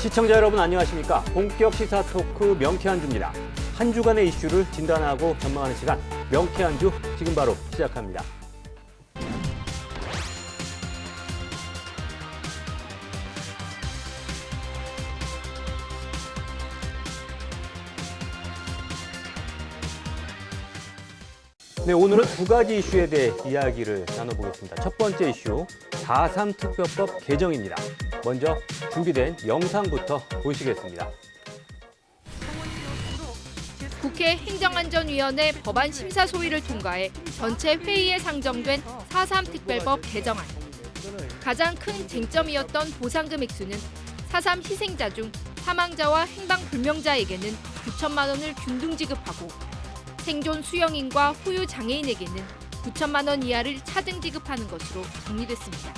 시청자 여러분 안녕하십니까? 본격 시사 토크 명쾌한주입니다. 한 주간의 이슈를 진단하고 전망하는 시간 명쾌한주 지금 바로 시작합니다. 네, 오늘은 두 가지 이슈에 대해 이야기를 나눠보겠습니다. 첫 번째 이슈, 4.3 특별법 개정입니다. 먼저 준비된 영상부터 보시겠습니다. 국회 행정안전위원회 법안 심사 소위를 통과해 전체 회의에 상정된 4.3 특별법 개정안. 가장 큰 쟁점이었던 보상금 액수는 4.3 희생자 중 사망자와 행방불명자에게는 9천만 원을 균등 지급하고 생존 수영인과 후유 장애인에게는 9천만 원 이하를 차등 지급하는 것으로 정리됐습니다.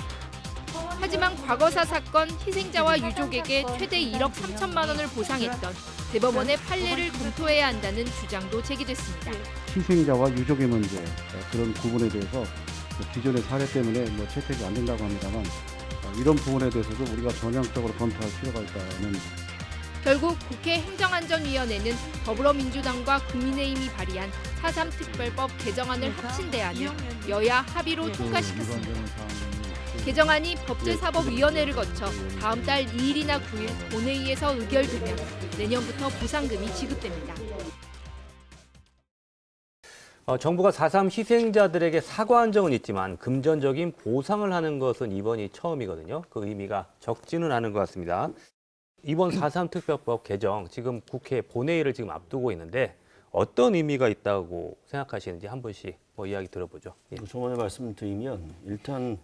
하지만 과거사 사건 희생자와 유족에게 최대 1억 3천만 원을 보상했던 대법원의 판례를 검토해야 한다는 주장도 제기됐습니다. 희생자와 유족의 문제, 그런 부분에 대해서 기존의 사례 때문에 채택이 안 된다고 합니다만 이런 부분에 대해서도 우리가 전향적으로 검토할 필요가 있다는. 결국 국회 행정안전위원회는 더불어민주당과 국민의힘이 발의한 4.3 특별법 개정안을 합친 대안을 여야 합의로 통과시켰습니다. 개정안이 법제사법위원회를 거쳐 다음 달 2일이나 9일 본회의에서 의결되면 내년부터 보상금이 지급됩니다. 정부가 4.3 희생자들에게 사과한 적은 있지만 금전적인 보상을 하는 것은 이번이 처음이거든요. 그 의미가 적지는 않은 것 같습니다. 이번 4.3 특별법 개정 지금 국회 본회의를 지금 앞두고 있는데 어떤 의미가 있다고 생각하시는지 한 분씩 이야기 들어보죠. 예. 조문에 말씀드리면 일단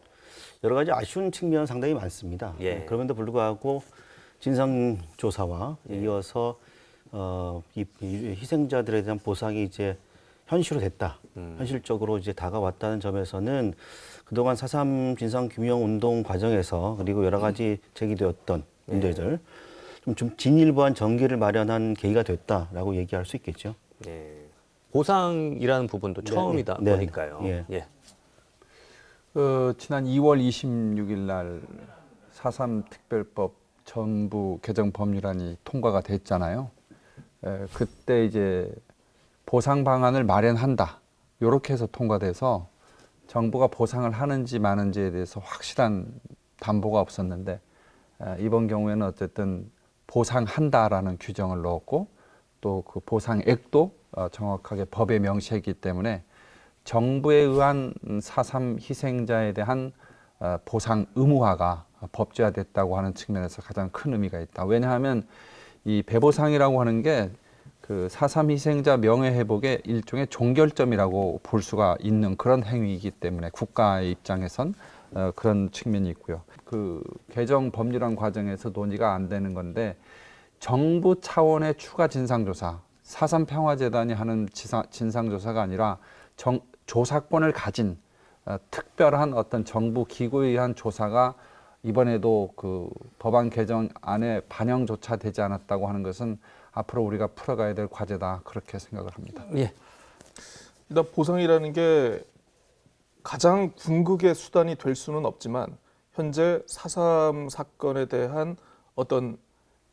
여러 가지 아쉬운 측면은 상당히 많습니다. 예. 그럼에도 불구하고 진상조사와 이어서 이 희생자들에 대한 보상이 이제 현실화됐다. 현실적으로 이제 다가왔다는 점에서는 그동안 4.3 진상규명운동 과정에서 그리고 여러 가지 제기되었던 문제들 좀 진일보한 전개를 마련한 계기가 됐다라고 얘기할 수 있겠죠. 예. 보상이라는 부분도 처음이다 보니까요. 예. 예. 지난 2월 26일 날 4.3 특별법 전부 개정 법률안이 통과가 됐잖아요. 그때 이제 보상 방안을 마련한다. 이렇게 해서 통과돼서 정부가 보상을 하는지 마는지에 대해서 확실한 담보가 없었는데 이번 경우에는 어쨌든 보상한다라는 규정을 넣었고 또 그 보상액도 정확하게 법에 명시했기 때문에 정부에 의한 4.3 희생자에 대한 보상 의무화가 법제화됐다고 하는 측면에서 가장 큰 의미가 있다. 왜냐하면 이 배보상이라고 하는 게 그 4.3 희생자 명예회복의 일종의 종결점이라고 볼 수가 있는 그런 행위이기 때문에 국가의 입장에선 그런 측면이 있고요. 그 개정 법률안 과정에서 논의가 안 되는 건데 정부 차원의 추가 진상조사, 4.3 평화재단이 하는 진상조사가 아니라 조사권을 가진 특별한 어떤 정부 기구에 의한 조사가 이번에도 그 법안 개정안에 반영조차 되지 않았다고 하는 것은 앞으로 우리가 풀어가야 될 과제다 그렇게 생각을 합니다. 예. 일단 보상이라는 게 가장 궁극의 수단이 될 수는 없지만 현재 4.3 사건에 대한 어떤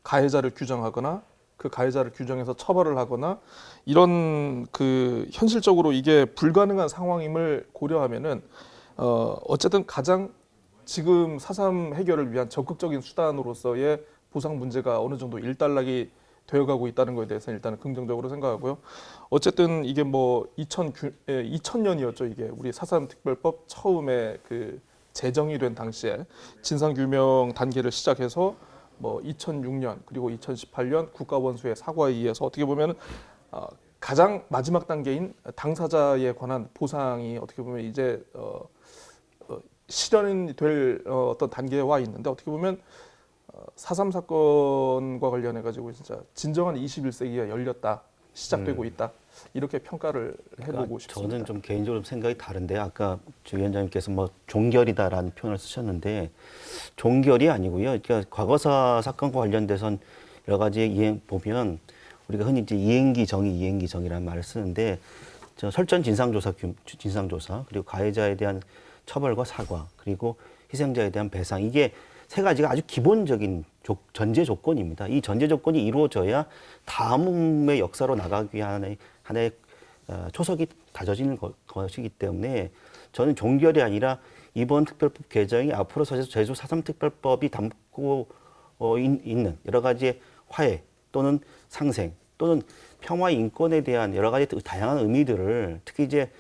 가해자를 규정하거나 그 가해자를 규정해서 처벌을 하거나 이런 그 현실적으로 이게 불가능한 상황임을 고려하면은 어쨌든 가장 지금 4.3 해결을 위한 적극적인 수단으로서의 보상 문제가 어느 정도 일단락이 되어가고 있다는 것에 대해서는 일단은 긍정적으로 생각하고요. 어쨌든 이게 2000년이었죠. 이게 우리 4.3 특별법 처음에 그 제정이 된 당시에 진상규명 단계를 시작해서 2006년 그리고 2018년 국가원수의 사과에 의해서 어떻게 보면 가장 마지막 단계인 당사자에 관한 보상이 어떻게 보면 이제 실현이 될 어떤 단계에 와 있는데 어떻게 보면 4.3 사건과 관련해 가지고 진짜 진정한 21세기가 열렸다, 시작되고 있다 이렇게 평가를 해보고 싶습니다. 저는 좀 개인적으로 생각이 다른데 아까 주 위원장님께서 종결이다라는 표현을 쓰셨는데 종결이 아니고요. 그러니까 과거사 사건과 관련돼선 여러 가지 보면 우리가 흔히 이제 이행기 정의라는 말을 쓰는데 설전 진상조사 그리고 가해자에 대한 처벌과 사과 그리고 희생자에 대한 배상 이게 세 가지가 아주 기본적인 전제 조건입니다. 이 전제 조건이 이루어져야 다음의 역사로 나가기 위한 하나의 초석이 다져지는 것이기 때문에 저는 종결이 아니라 이번 특별법 개정이 앞으로 제주 4.3 특별법이 담고 있는 여러 가지의 화해 또는 상생 또는 평화 인권에 대한 여러 가지 다양한 의미들을 특히 이제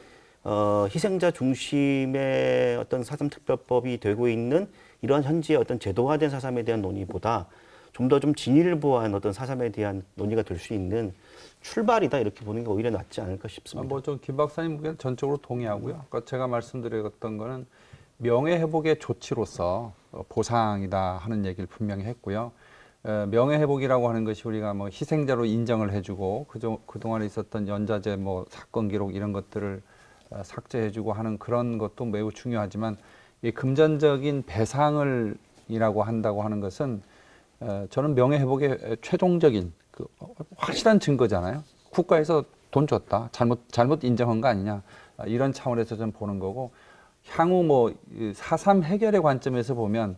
희생자 중심의 어떤 4.3 특별법이 되고 있는 이러한 현지의 어떤 제도화된 4.3에 대한 논의보다 좀 더 좀 진일보한 어떤 4.3에 대한 논의가 될 수 있는 출발이다 이렇게 보는 게 오히려 낫지 않을까 싶습니다. 뭐 좀 김 박사님 의견 전적으로 동의하고요. 아까 제가 말씀드렸던 거는 명예회복의 조치로서 보상이다 하는 얘기를 분명히 했고요. 명예회복이라고 하는 것이 우리가 뭐 희생자로 인정을 해주고 그동안에 있었던 연자제 뭐 사건 기록 이런 것들을 삭제해주고 하는 그런 것도 매우 중요하지만 이 금전적인 배상을 이라고 한다고 하는 것은 저는 명예회복의 최종적인 그 확실한 증거잖아요. 국가에서 돈 줬다. 잘못 인정한 거 아니냐. 이런 차원에서 좀 보는 거고 향후 뭐 4.3 해결의 관점에서 보면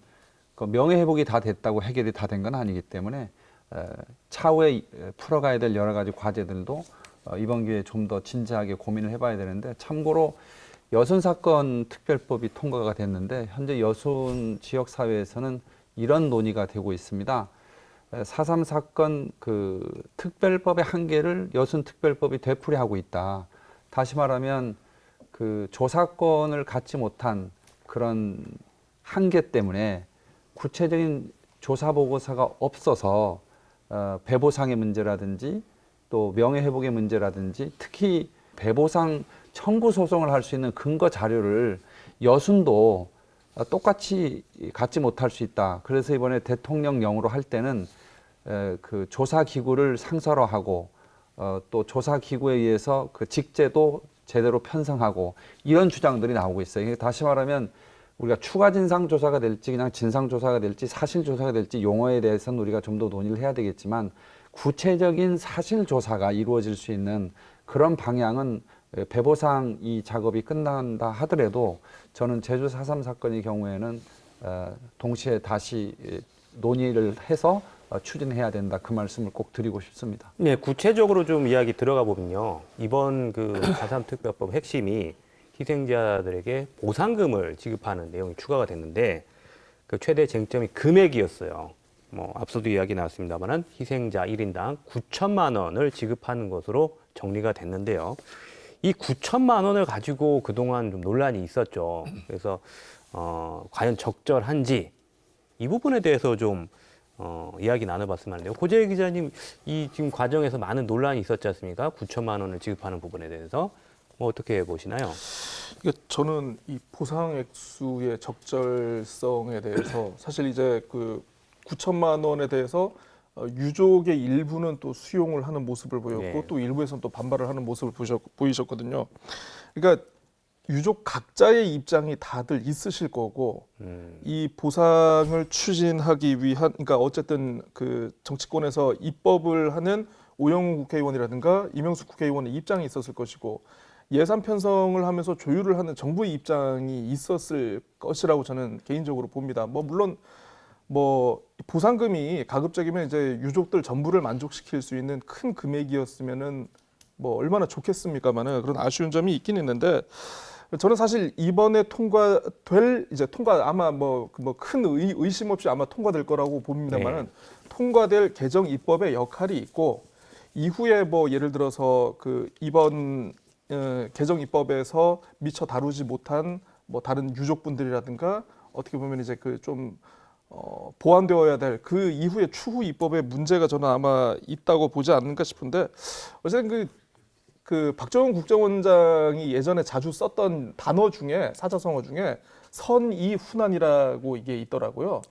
그 명예회복이 다 됐다고 해결이 다 된 건 아니기 때문에 차후에 풀어가야 될 여러 가지 과제들도 이번 기회에 좀 더 진지하게 고민을 해봐야 되는데 참고로 여순 사건 특별법이 통과가 됐는데 현재 여순 지역 사회에서는 이런 논의가 되고 있습니다. 4.3 사건 그 특별법의 한계를 여순 특별법이 되풀이하고 있다. 다시 말하면 그 조사권을 갖지 못한 그런 한계 때문에 구체적인 조사 보고서가 없어서 배보상의 문제라든지 또 명예회복의 문제라든지 특히 배보상 청구 소송을 할 수 있는 근거 자료를 여순도 똑같이 갖지 못할 수 있다. 그래서 이번에 대통령령으로 할 때는 그 조사 기구를 상설화하고 또 조사 기구에 의해서 그 직제도 제대로 편성하고 이런 주장들이 나오고 있어요. 다시 말하면 우리가 추가 진상 조사가 될지 그냥 진상 조사가 될지 사실 조사가 될지 용어에 대해서는 우리가 좀 더 논의를 해야 되겠지만 구체적인 사실 조사가 이루어질 수 있는 그런 방향은 배보상 이 작업이 끝난다 하더라도 저는 제주 4.3 사건의 경우에는 동시에 다시 논의를 해서 추진해야 된다. 그 말씀을 꼭 드리고 싶습니다. 네, 구체적으로 좀 이야기 들어가 보면요. 이번 그 4.3 특별법 핵심이 희생자들에게 보상금을 지급하는 내용이 추가가 됐는데 그 최대 쟁점이 금액이었어요. 뭐 앞서도 이야기 나왔습니다만은 희생자 1인당 9천만 원을 지급하는 것으로 정리가 됐는데요. 이 9천만 원을 가지고 그동안 좀 논란이 있었죠. 그래서 과연 적절한지 이 부분에 대해서 좀 이야기 나눠봤으면 하는데요. 고재희 기자님, 이 지금 과정에서 많은 논란이 있었지 않습니까? 9천만 원을 지급하는 부분에 대해서 뭐 어떻게 보시나요? 저는 이 보상 액수의 적절성에 대해서 사실 이제 그 9천만 원에 대해서 유족의 일부는 또 수용을 하는 모습을 보였고 네. 또 일부에서는 또 반발을 하는 모습을 보이셨거든요. 그러니까 유족 각자의 입장이 다들 있으실 거고 이 보상을 추진하기 위한 그러니까 어쨌든 그 정치권에서 입법을 하는 오영훈 국회의원이라든가 이명숙 국회의원의 입장이 있었을 것이고 예산 편성을 하면서 조율을 하는 정부의 입장이 있었을 것이라고 저는 개인적으로 봅니다. 뭐 물론 뭐 보상금이 가급적이면 이제 유족들 전부를 만족시킬 수 있는 큰 금액이었으면은 뭐 얼마나 좋겠습니까만은 그런 아쉬운 점이 있긴 있는데 저는 사실 이번에 통과될 이제 통과 아마 뭐 큰 의심 없이 아마 통과될 거라고 봅니다만은 통과될 개정 입법의 역할이 있고 이후에 뭐 예를 들어서 그 이번 개정 입법에서 미처 다루지 못한 뭐 다른 유족분들이라든가 어떻게 보면 이제 그 좀 보완되어야 될 그 이후에 추후 입법의 문제가 저는 아마 있다고 보지 않는가 싶은데 어쨌든 그 박정훈 국정원장이 예전에 자주 썼던 단어 중에 사자성어 중에 선의훈안이라고 이게 있더라고요.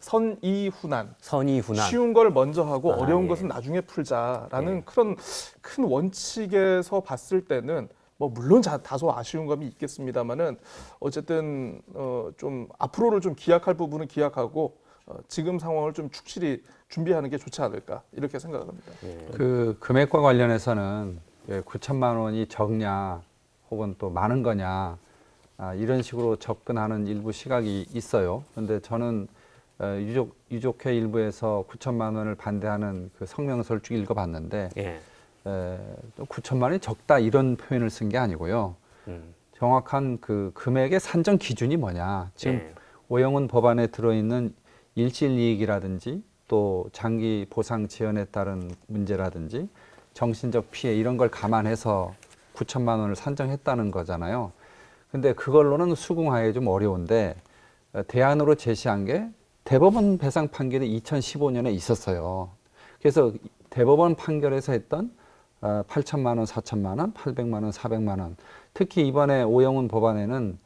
선의훈안. 선의훈안. 쉬운 걸 먼저 하고 어려운 예. 것은 나중에 풀자라는 예. 그런 큰 원칙에서 봤을 때는 뭐 물론 다소 아쉬운 감이 있겠습니다만은 어쨌든 좀 앞으로를 좀 기약할 부분은 기약하고 지금 상황을 좀 축실히 준비하는 게 좋지 않을까 이렇게 생각합니다. 그 금액과 관련해서는 9천만 원이 적냐 혹은 또 많은 거냐 이런 식으로 접근하는 일부 시각이 있어요. 그런데 저는 유족회 일부에서 9천만 원을 반대하는 그 성명서를 쭉 읽어봤는데 예. 9천만 원이 적다 이런 표현을 쓴 게 아니고요. 정확한 그 금액의 산정 기준이 뭐냐. 지금 예. 오영훈 법안에 들어있는 일실이익이라든지 또 장기 보상 지연에 따른 문제라든지 정신적 피해 이런 걸 감안해서 9천만 원을 산정했다는 거잖아요. 근데 그걸로는 수긍하기 좀 어려운데 대안으로 제시한 게 대법원 배상 판결이 2015년에 있었어요. 그래서 대법원 판결에서 했던 8천만 원, 4천만 원, 800만 원, 400만 원. 특히 이번에 오영훈 법안에는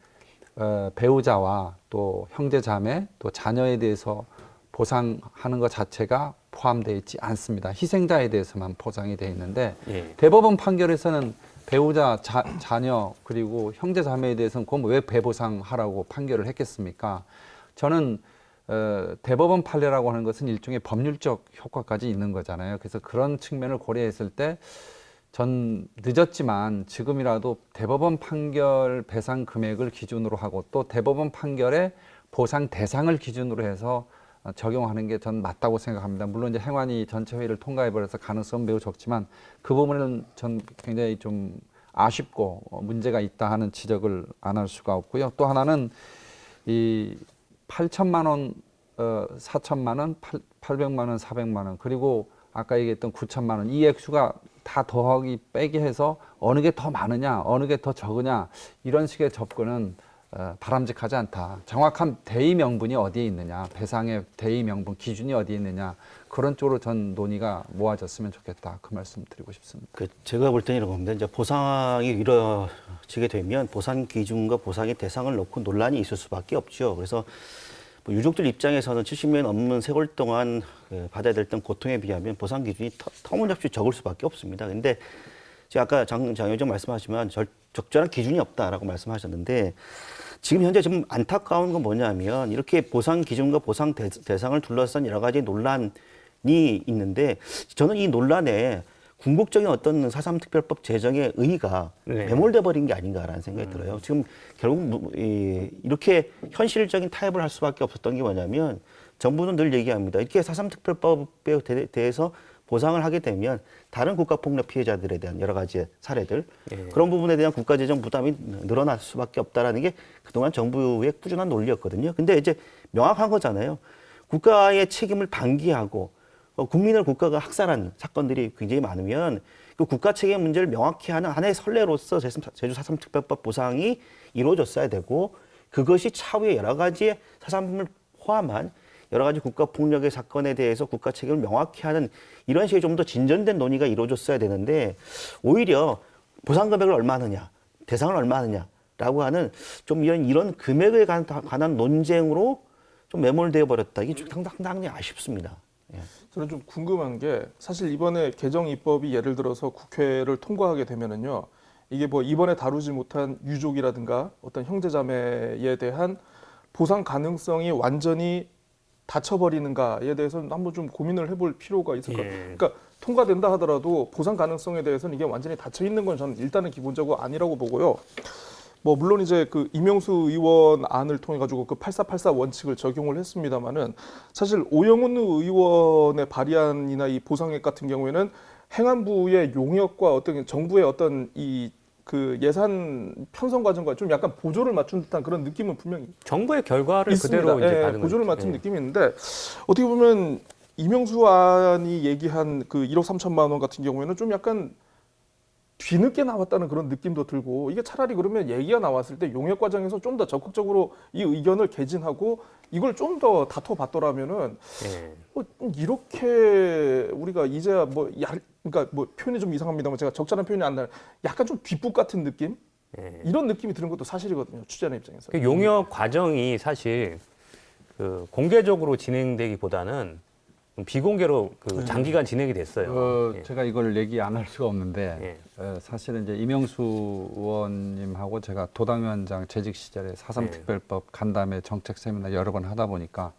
배우자와 또 형제 자매 또 자녀에 대해서 보상하는 것 자체가 포함되어 있지 않습니다. 희생자에 대해서만 보상이 되어 있는데 예. 대법원 판결에서는 배우자, 자녀 그리고 형제 자매에 대해서는 그럼 왜 배보상하라고 판결을 했겠습니까? 저는 대법원 판례라고 하는 것은 일종의 법률적 효과까지 있는 거잖아요. 그래서 그런 측면을 고려했을 때 전 늦었지만 지금이라도 대법원 판결 배상 금액을 기준으로 하고 또 대법원 판결의 보상 대상을 기준으로 해서 적용하는 게 전 맞다고 생각합니다. 물론 이제 행안위 전체 회의를 통과해버려서 가능성은 매우 적지만 그 부분은 전 굉장히 좀 아쉽고 문제가 있다 하는 지적을 안 할 수가 없고요. 또 하나는 이 8천만 원, 4천만 원, 800만 원, 400만 원 그리고 아까 얘기했던 9천만 원 이 액수가 다 더하기 빼기 해서 어느 게 더 많으냐, 어느 게 더 적으냐 이런 식의 접근은 바람직하지 않다. 정확한 대의 명분이 어디에 있느냐, 배상의 대의 명분 기준이 어디에 있느냐 그런 쪽으로 전 논의가 모아졌으면 좋겠다. 그 말씀 드리고 싶습니다. 제가 볼 때는 이런 겁니다. 이제 보상이 이루어지게 되면 보상 기준과 보상의 대상을 놓고 논란이 있을 수밖에 없죠. 그래서 뭐 유족들 입장에서는 70년 넘는 세월 동안 받아야 됐던 고통에 비하면 보상 기준이 터무니없이 적을 수밖에 없습니다. 근데 제가 아까 장 의장 말씀하시면 적절한 기준이 없다라고 말씀하셨는데 지금 현재 좀 안타까운 건 뭐냐면 이렇게 보상 기준과 보상 대상을 둘러싼 여러 가지 논란이 있는데 저는 이 논란에 궁극적인 어떤 4.3 특별법 제정의 의의가 네. 매몰돼 버린 게 아닌가라는 생각이 들어요. 지금 결국 이렇게 현실적인 타협을 할 수밖에 없었던 게 뭐냐면 정부는 늘 얘기합니다. 이렇게 4.3 특별법에 대해서 보상을 하게 되면 다른 국가폭력 피해자들에 대한 여러 가지 사례들 그런 부분에 대한 국가재정 부담이 늘어날 수밖에 없다라는 게 그동안 정부의 꾸준한 논리였거든요. 근데 이제 명확한 거잖아요. 국가의 책임을 방기하고 국민을 국가가 학살한 사건들이 굉장히 많으면 그 국가 책임 문제를 명확히 하는 하나의 선례로서 제주 4.3 특별법 보상이 이루어졌어야 되고 그것이 차후에 여러 가지의 4.3을 포함한 여러 가지 국가 폭력의 사건에 대해서 국가 책임을 명확히 하는 이런 식의 좀 더 진전된 논의가 이루어졌어야 되는데 오히려 보상 금액을 얼마 하느냐, 대상을 얼마 하느냐라고 하는 좀 이런 금액에 관한 논쟁으로 좀 매몰되어 버렸다. 이게 좀 상당히 아쉽습니다. 예. 저는 좀 궁금한 게 사실 이번에 개정 입법이 예를 들어서 국회를 통과하게 되면은요. 이게 뭐 이번에 다루지 못한 유족이라든가 어떤 형제자매에 대한 보상 가능성이 완전히 닫혀버리는가에 대해서는 한번 좀 고민을 해볼 필요가 있을 것 같아요. 그러니까 통과된다 하더라도 보상 가능성에 대해서는 이게 완전히 닫혀 있는 건 저는 일단은 기본적으로 아니라고 보고요. 뭐 물론 이제 그 이명수 의원 안을 통해 가지고 그 8484 원칙을 적용을 했습니다만은 사실 오영훈 의원의 발의안이나 이 보상액 같은 경우에는 행안부의 용역과 어떤 정부의 어떤 이 그 예산 편성 과정과 좀 약간 보조를 맞춘 듯한 그런 느낌은 분명히 정부의 결과를 있습니다. 그대로 이제 예, 받은 보조를 거죠. 맞춘 예. 느낌이 있는데 어떻게 보면 이명수 안이 얘기한 그 1억 3천만 원 같은 경우에는 좀 약간 뒤늦게 나왔다는 그런 느낌도 들고 이게 차라리 그러면 얘기가 나왔을 때 용역 과정에서 좀 더 적극적으로 이 의견을 개진하고 이걸 좀 더 다퉈봤더라면은 이렇게 우리가 이제야 그러니까 뭐 표현이 좀 이상합니다만 제가 적절한 표현이 안 나요. 약간 좀 뒷북 같은 느낌? 이런 느낌이 드는 것도 사실이거든요. 취재하는 입장에서. 그 용역 과정이 사실 그 공개적으로 진행되기보다는 비공개로 그 장기간 진행이 됐어요. 예. 제가 이걸 얘기 안 할 수가 없는데 예. 사실은 이제 이명수 의원님하고 제가 도당위원장 재직 시절에 4.3 특별법 간담회 정책 세미나 여러 번 하다 보니까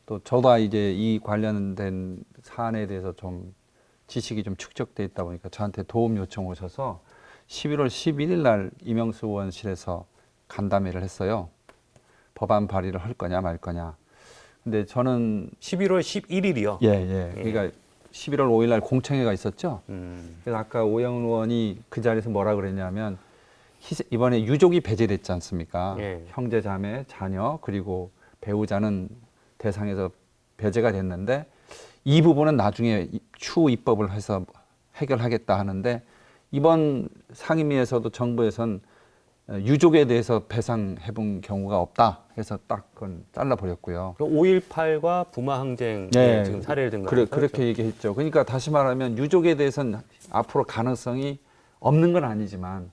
또 저도 이제 이 관련된 사안에 대해서 좀 지식이 좀 축적돼 있다 보니까 저한테 도움 요청 오셔서 11월 11일 날 이명수 의원실에서 간담회를 했어요. 법안 발의를 할 거냐 말 거냐. 근데 저는 11월 11일이요. 예. 그러니까 11월 5일 날 공청회가 있었죠. 그래서 아까 오영훈 의원이 그 자리에서 뭐라 그랬냐면 이번에 유족이 배제됐지 않습니까? 예. 형제, 자매, 자녀 그리고 배우자는 대상에서 배제가 됐는데 이 부분은 나중에 추후 입법을 해서 해결하겠다 하는데 이번 상임위에서도 정부에선 유족에 대해서 배상해 본 경우가 없다 해서 딱 그건 잘라버렸고요. 5.18과 부마 항쟁 네. 지금 사례를 든 그래, 거죠. 그렇게 얘기했죠. 그러니까 다시 말하면 유족에 대해서는 앞으로 가능성이 없는 건 아니지만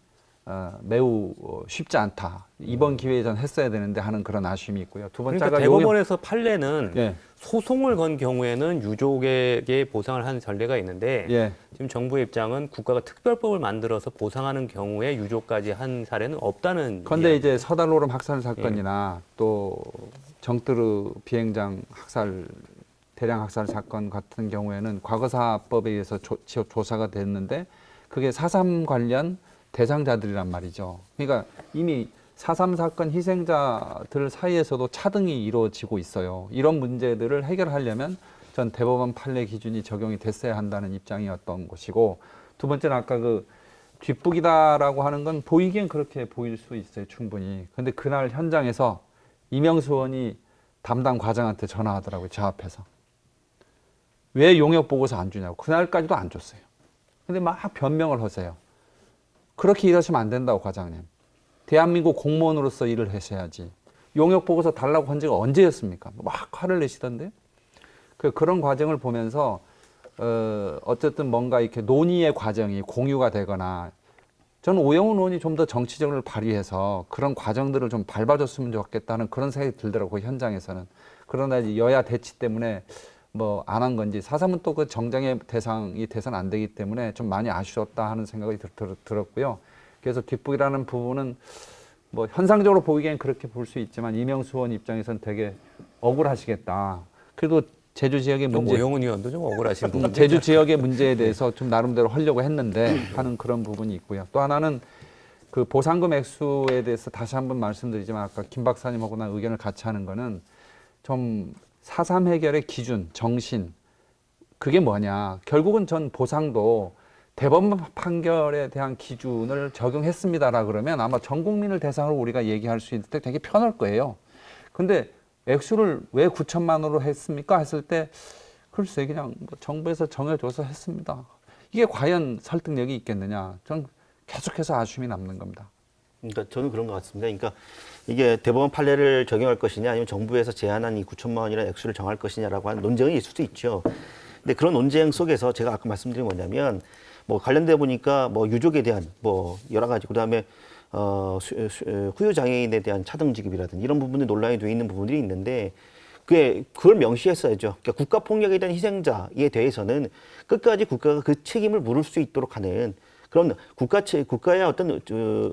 매우 쉽지 않다. 이번 기회에 전 했어야 되는데 하는 그런 아쉬움이 있고요. 두 번째가 그러니까 대법원에서 판례는 예. 소송을 건 경우에는 유족에게 보상을 하는 전례가 있는데 예. 지금 정부의 입장은 국가가 특별법을 만들어서 보상하는 경우에 유족까지 한 사례는 없다는. 그런데 이야기. 이제 서달로름 학살 사건이나 또 정뜨르 비행장 학살 대량 학살 사건 같은 경우에는 과거사법에 의해서 조사가 됐는데 그게 4.3 관련 대상자들이란 말이죠. 그러니까 이미 4.3 사건 희생자들 사이에서도 차등이 이루어지고 있어요. 이런 문제들을 해결하려면 전 대법원 판례 기준이 적용이 됐어야 한다는 입장이었던 것이고 두 번째는 아까 그 뒷북이다라고 하는 건 보이기엔 그렇게 보일 수 있어요. 충분히. 근데 그날 현장에서 이명수 의원이 담당 과장한테 전화하더라고요. 저 앞에서. 왜 용역 보고서 안 주냐고. 그날까지도 안 줬어요. 근데 막 변명을 하세요. 그렇게 일하시면 안 된다고 과장님. 대한민국 공무원으로서 일을 하셔야지. 용역 보고서 달라고 한 지가 언제였습니까? 막 화를 내시던데. 그런 과정을 보면서 어쨌든 뭔가 이렇게 논의의 과정이 공유가 되거나 저는 오영훈 의원이 좀 더 정치적으로 발휘해서 그런 과정들을 좀 밟아줬으면 좋겠다는 그런 생각이 들더라고요. 현장에서는. 그러나 이제 여야 대치 때문에 뭐 안 한 건지 4.3은 또 그 정쟁의 대상이 돼서는 안 되기 때문에 좀 많이 아쉬웠다 하는 생각이 들었고요. 그래서 뒷북이라는 부분은 뭐 현상적으로 보이기엔 그렇게 볼 수 있지만 이명수 의원 입장에서는 되게 억울하시겠다. 그래도 제주 지역의 좀 문제, 오영훈 의원도 좀 억울하신 부분. 제주 지역의 문제에 대해서 좀 나름대로 하려고 했는데 하는 그런 부분이 있고요. 또 하나는 그 보상금 액수에 대해서 다시 한번 말씀드리지만 아까 김 박사님하고 나 의견을 같이 하는 거는 좀 4.3 해결의 기준, 정신 그게 뭐냐. 결국은 전 보상도 대법원 판결에 대한 기준을 적용했습니다라 그러면 아마 전 국민을 대상으로 우리가 얘기할 수 있을 때 되게 편할 거예요. 근데 액수를 왜 9천만 원으로 했습니까? 했을 때 글쎄 그냥 뭐 정부에서 정해줘서 했습니다. 이게 과연 설득력이 있겠느냐. 전 계속해서 아쉬움이 남는 겁니다. 그러니까 저는 그런 것 같습니다. 그러니까 이게 대법원 판례를 적용할 것이냐 아니면 정부에서 제안한 이 9천만 원이라는 액수를 정할 것이냐라고 하는 논쟁이 있을 수도 있죠. 근데 그런 논쟁 속에서 제가 아까 말씀드린 뭐냐면 뭐 관련돼 보니까 뭐 유족에 대한 뭐 여러 가지 그다음에 후유 장애인에 대한 차등 지급이라든지 이런 부분이 논란이 돼 있는 부분들이 있는데 그걸 명시했어야죠. 그러니까 국가 폭력에 대한 희생자에 대해서는 끝까지 국가가 그 책임을 물을 수 있도록 하는 그런 국가의 어떤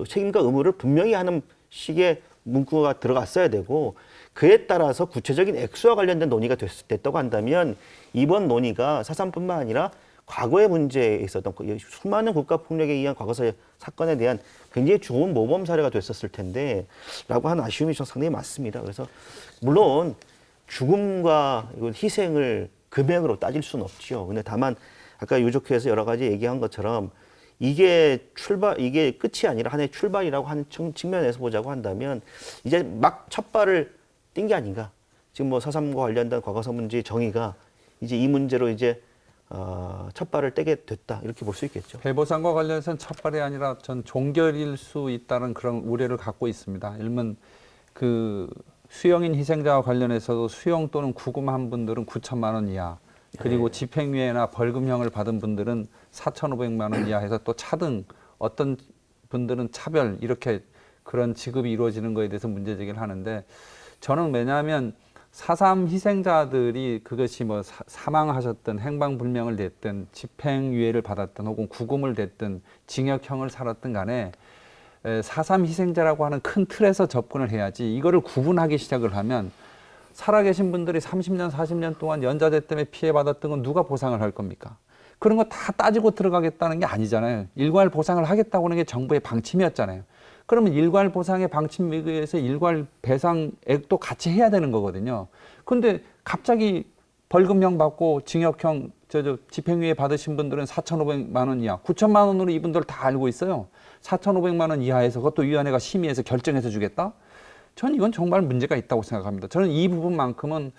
책임과 의무를 분명히 하는 식의 문구가 들어갔어야 되고 그에 따라서 구체적인 액수와 관련된 논의가 됐다고 한다면 이번 논의가 4.3뿐만 아니라 과거의 문제에 있었던 수많은 국가폭력에 의한 과거사의 사건에 대한 굉장히 좋은 모범 사례가 됐었을 텐데 라고 하는 아쉬움이 좀 상당히 많습니다. 그래서 물론 죽음과 희생을 금액으로 따질 수는 없죠. 근데 다만 아까 유족회에서 여러 가지 얘기한 것처럼 이게 끝이 아니라 하나의 출발이라고 하는 측면에서 보자고 한다면 이제 막 첫 발을 띈 게 아닌가. 지금 뭐 4.3과 관련된 과거사 문제의 정의가 이제 이 문제로 이제 첫 발을 떼게 됐다 이렇게 볼 수 있겠죠. 배보상과 관련해서는 첫 발이 아니라 전 종결일 수 있다는 그런 우려를 갖고 있습니다. 일면 그 수용인 희생자와 관련해서도 수용 또는 구금한 분들은 9천만 원 이하 그리고 집행유예나 벌금형을 받은 분들은 4,500만 원 이하 해서 또 차등 어떤 분들은 차별 이렇게 그런 지급이 이루어지는 거에 대해서 문제 제기를 하는데 저는 왜냐하면 4.3 희생자들이 그것이 뭐 사망하셨든 행방불명을 냈든 집행유예를 받았든 혹은 구금을 됐든 징역형을 살았든 간에 4.3 희생자라고 하는 큰 틀에서 접근을 해야지 이거를 구분하기 시작을 하면 살아계신 분들이 30년, 40년 동안 연좌제 때문에 피해받았던 건 누가 보상을 할 겁니까? 그런 거 다 따지고 들어가겠다는 게 아니잖아요. 일괄 보상을 하겠다고 하는 게 정부의 방침이었잖아요. 그러면 일괄 보상의 방침에 의해서 일괄 배상액도 같이 해야 되는 거거든요. 근데 갑자기 벌금형 받고 징역형 집행유예 받으신 분들은 4,500만 원 이하, 9천만 원으로 이분들 다 알고 있어요. 4,500만 원 이하에서 그것도 위원회가 심의해서 결정해서 주겠다? 전 이건 정말 문제가 있다고 생각합니다. 저는 이 부분만큼은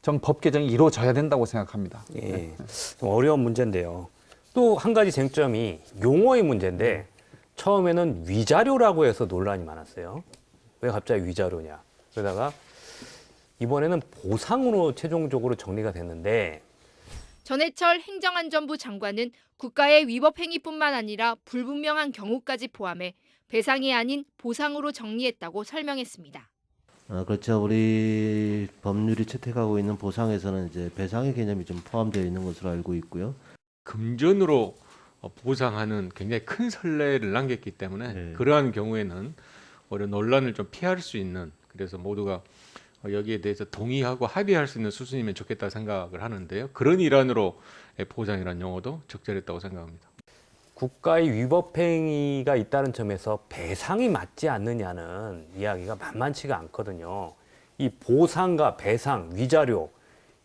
좀 법 개정이 이루어져야 된다고 생각합니다. 예, 좀 어려운 문제인데요. 또 한 가지 쟁점이 용어의 문제인데 처음에는 위자료라고 해서 논란이 많았어요. 왜 갑자기 위자료냐. 그러다가 이번에는 보상으로 최종적으로 정리가 됐는데 전해철 행정안전부 장관은 국가의 위법 행위뿐만 아니라 불분명한 경우까지 포함해 배상이 아닌 보상으로 정리했다고 설명했습니다. 그렇죠. 우리 법률이 채택하고 있는 보상에서는 이제 배상의 개념이 좀 포함되어 있는 것으로 알고 있고요. 금전으로 보상하는 굉장히 큰 선례를 남겼기 때문에 네. 그러한 경우에는 오히려 논란을 좀 피할 수 있는, 그래서 모두가 여기에 대해서 동의하고 합의할 수 있는 수준이면 좋겠다 생각을 하는데요. 그런 일환으로 보상이라는 용어도 적절했다고 생각합니다. 국가의 위법 행위가 있다는 점에서 배상이 맞지 않느냐는 이야기가 만만치가 않거든요. 이 보상과 배상, 위자료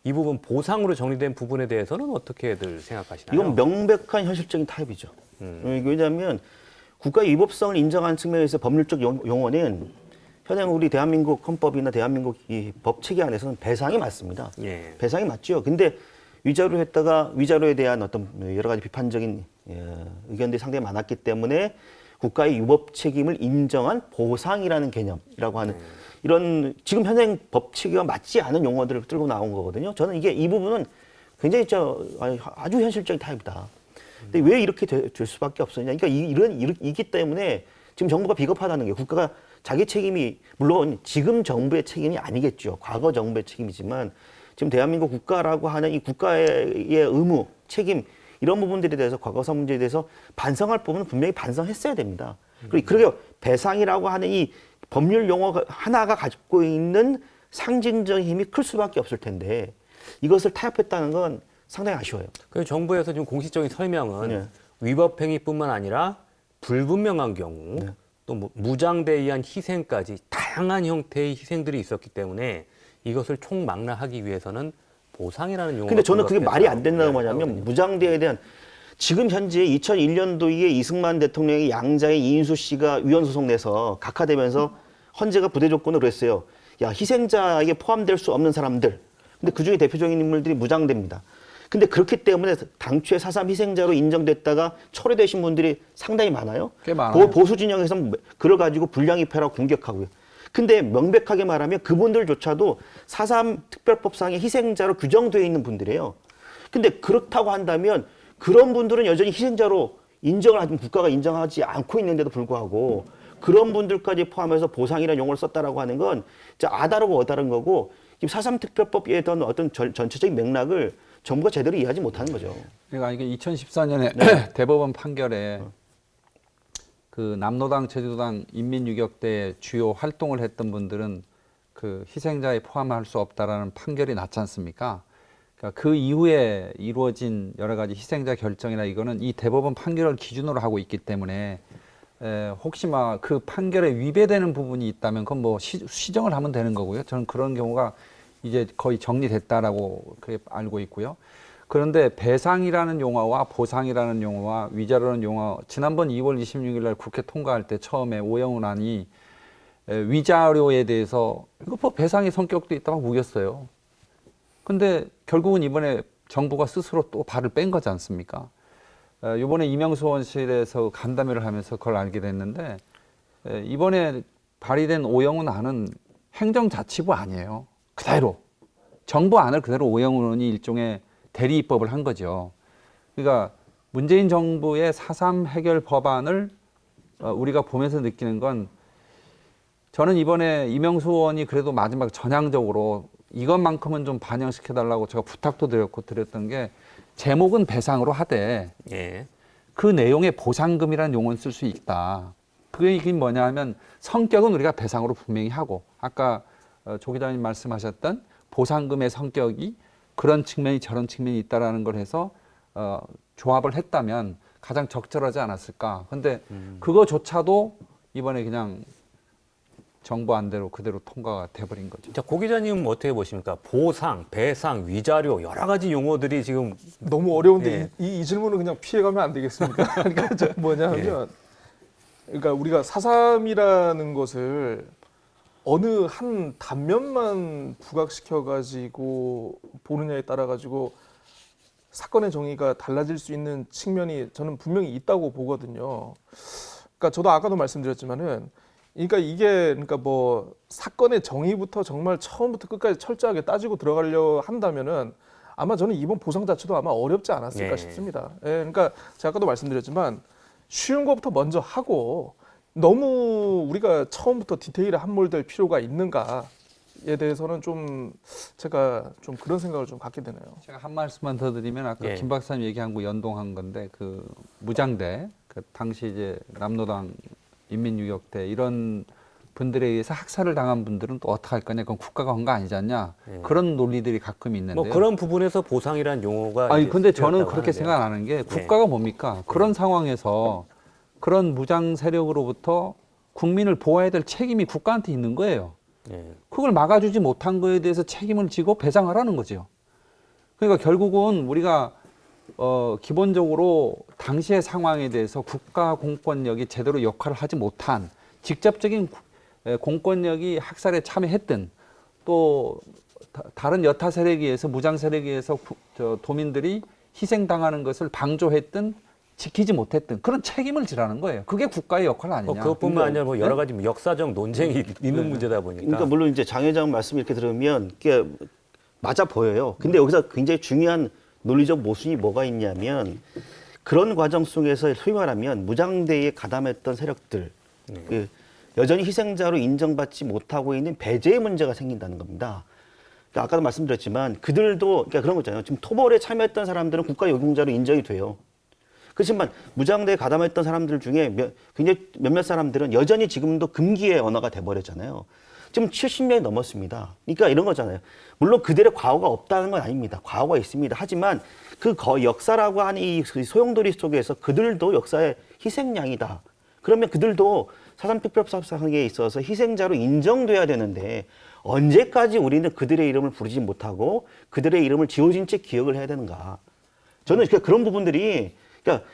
이 부분 보상으로 정리된 부분에 대해서는 어떻게들 생각하시나요? 이건 명백한 현실적인 타협이죠. 왜냐하면 국가의 위법성을 인정한 측면에서 법률적 용어는 현행 우리 대한민국 헌법이나 대한민국 이 법 체계 안에서는 배상이 맞습니다. 예. 배상이 맞죠. 근데 위자료 했다가 위자료에 대한 어떤 여러 가지 비판적인 의견들이 상당히 많았기 때문에 국가의 위법 책임을 인정한 보상이라는 개념이라고 하는 이런 지금 현행 법 체계와 맞지 않은 용어들을 들고 나온 거거든요. 저는 이게 이 부분은 굉장히 아주 현실적인 타입이다. 근데 왜 이렇게 될 수밖에 없었냐? 그러니까 이기 때문에 지금 정부가 비겁하다는 게 국가가 자기 책임이 물론 지금 정부의 책임이 아니겠죠. 과거 정부의 책임이지만 지금 대한민국 국가라고 하는 이 국가의 의무, 책임 이런 부분들에 대해서 과거사 문제에 대해서 반성할 부분은 분명히 반성했어야 됩니다. 그리고 그러게 배상이라고 하는 이 법률 용어 하나가 가지고 있는 상징적인 힘이 클 수밖에 없을 텐데 이것을 타협했다는 건 상당히 아쉬워요. 그 정부에서 지금 공식적인 설명은 네. 위법 행위뿐만 아니라 불분명한 경우 네. 또 무장대에 의한 희생까지 다양한 형태의 희생들이 있었기 때문에 이것을 총망라하기 위해서는 보상이라는 용어가 근데 저는 그게 말이 안 된다고 이야기를 하냐면 하거든요. 무장대에 대한 지금 현재 2001년도에 이승만 대통령의 양자의 이인수 씨가 위헌 소송 내서 각하되면서 헌재가 부대 조건으로 했어요. 야, 희생자에게 포함될 수 없는 사람들. 근데 그중에 대표적인 인물들이 무장대입니다. 근데 그렇기 때문에 당초에 4.3 희생자로 인정됐다가 철회되신 분들이 상당히 많아요. 꽤 많아요. 보수 진영에서는 그걸 가지고 불량입회라고 공격하고요. 근데 명백하게 말하면 그분들조차도 4.3 특별법상의 희생자로 규정되어 있는 분들이에요. 근데 그렇다고 한다면 그런 분들은 여전히 희생자로 인정을 하지만 국가가 인정하지 않고 있는데도 불구하고 그런 분들까지 포함해서 보상이라는 용어를 썼다라고 하는 건 진짜 아다르고 어다른 거고 지금 4.3 특별법에 대한 어떤 전체적인 맥락을 정부가 제대로 이해하지 못하는 거죠. 그러니까 이게 2014년에 대법원 판결에 그 남로당, 제주도당 인민유격 때 주요 활동을 했던 분들은 그 희생자에 포함할 수 없다라는 판결이 났지 않습니까? 그러니까 그 이후에 이루어진 여러 가지 희생자 결정이나 이거는 이 대법원 판결을 기준으로 하고 있기 때문에 혹시 막 그 판결에 위배되는 부분이 있다면 그건 뭐 시정을 하면 되는 거고요. 저는 그런 경우가 이제 거의 정리됐다라고 그렇게 알고 있고요. 그런데 배상이라는 용어와 보상이라는 용어와 위자료라는 용어, 지난번 2월 26일 날 국회 통과할 때 처음에 오영훈 안이 위자료에 대해서 이거 뭐 배상의 성격도 있다고 우겼어요. 근데 결국은 이번에 정부가 스스로 또 발을 뺀 거지 않습니까? 이번에 이명수 의원실에서 간담회를 하면서 그걸 알게 됐는데 이번에 발의된 오영훈 안은 행정자치부 아니에요. 그대로 정부 안을 그대로 오영훈 의원이 일종의 대리 입법을 한 거죠. 그러니까 문재인 정부의 4.3 해결 법안을 우리가 보면서 느끼는 건 저는 이번에 이명수 의원이 그래도 마지막 전향적으로 이것만큼은 좀 반영시켜달라고 제가 부탁도 드렸던 게 제목은 배상으로 하되 예. 그 내용에 보상금이라는 용어는 쓸 수 있다. 그게 뭐냐 하면 성격은 우리가 배상으로 분명히 하고 아까 조 기자님 말씀하셨던 보상금의 성격이 그런 측면이 저런 측면이 있다라는 걸 해서 조합을 했다면 가장 적절하지 않았을까. 근데 그거조차도 이번에 그냥 정부 안대로 그대로 통과가 돼버린 거죠. 자, 고 기자님 어떻게 보십니까? 보상, 배상, 위자료 여러 가지 용어들이 지금 너무 어려운데 예. 이 질문은 그냥 피해가면 안 되겠습니까? 그러니까 저 뭐냐면 그러니까 우리가 4.3이라는 것을 어느 한 단면만 부각시켜 가지고 보느냐에 따라 가지고 사건의 정의가 달라질 수 있는 측면이 저는 분명히 있다고 보거든요. 그러니까 저도 아까도 말씀드렸지만은 그러니까 이게 그러니까 뭐 사건의 정의부터 정말 처음부터 끝까지 철저하게 따지고 들어가려 한다면은 아마 저는 이번 보상 자체도 아마 어렵지 않았을까 예. 싶습니다. 예, 그러니까 제가 아까도 말씀드렸지만 쉬운 것부터 먼저 하고 너무 우리가 처음부터 디테일에 함몰될 필요가 있는가에 대해서는 좀 제가 좀 그런 생각을 좀 갖게 되네요. 제가 한 말씀만 더 드리면 아까 예. 김 박사님 얘기한 거 연동한 건데 그 무장대 그 당시 이제 남로당 인민유격대 이런 분들에 의해서 학살을 당한 분들은 또 어떻게 할 거냐? 그건 국가가 한 거 아니지 않냐? 예. 그런 논리들이 가끔 있는데요. 뭐 그런 부분에서 보상이란 용어가 아니 이제 근데 저는 쓰였다고 그렇게 하는데요. 생각 안 하는 게 국가가 뭡니까? 그런 상황에서 그런 무장 세력으로부터 국민을 보호해야 될 책임이 국가한테 있는 거예요. 예. 그걸 막아주지 못한 거에 대해서 책임을 지고 배상하라는 거죠. 그러니까 결국은 우리가 기본적으로 당시의 상황에 대해서 국가 공권력이 제대로 역할을 하지 못한 직접적인 공권력이 학살에 참여했든 또 다른 여타 세력에 의해서 무장 세력에 의해서 도민들이 희생당하는 것을 방조했든 지키지 못했든 그런 책임을 지라는 거예요. 그게 국가의 역할 아니냐. 그것뿐만 아니라 뭐 여러 가지 역사적 논쟁이 있는 문제다 보니까. 그러니까 물론 이제 장 회장 말씀 이렇게 들으면 이게 맞아 보여요. 근데 여기서 굉장히 중요한 논리적 모순이 뭐가 있냐면 그런 과정 속에서 소위 말하면 무장대에 가담했던 세력들 그 여전히 희생자로 인정받지 못하고 있는 배제의 문제가 생긴다는 겁니다. 그러니까 아까도 말씀드렸지만 그들도 그러니까 그런 거잖아요. 지금 토벌에 참여했던 사람들은 국가 요동자로 인정이 돼요. 그렇지만 무장대에 가담했던 사람들 중에 굉장히 몇몇 사람들은 여전히 지금도 금기의 언어가 돼버렸잖아요. 지금 70년이 넘었습니다. 그러니까 이런 거잖아요. 물론 그들의 과거가 없다는 건 아닙니다. 과거가 있습니다. 하지만 그 역사라고 하는 이 소용돌이 속에서 그들도 역사의 희생양이다. 그러면 그들도 4.3 특별법상에 있어서 희생자로 인정돼야 되는데 언제까지 우리는 그들의 이름을 부르지 못하고 그들의 이름을 지워진 채 기억을 해야 되는가. 저는 그런 부분들이 그러니까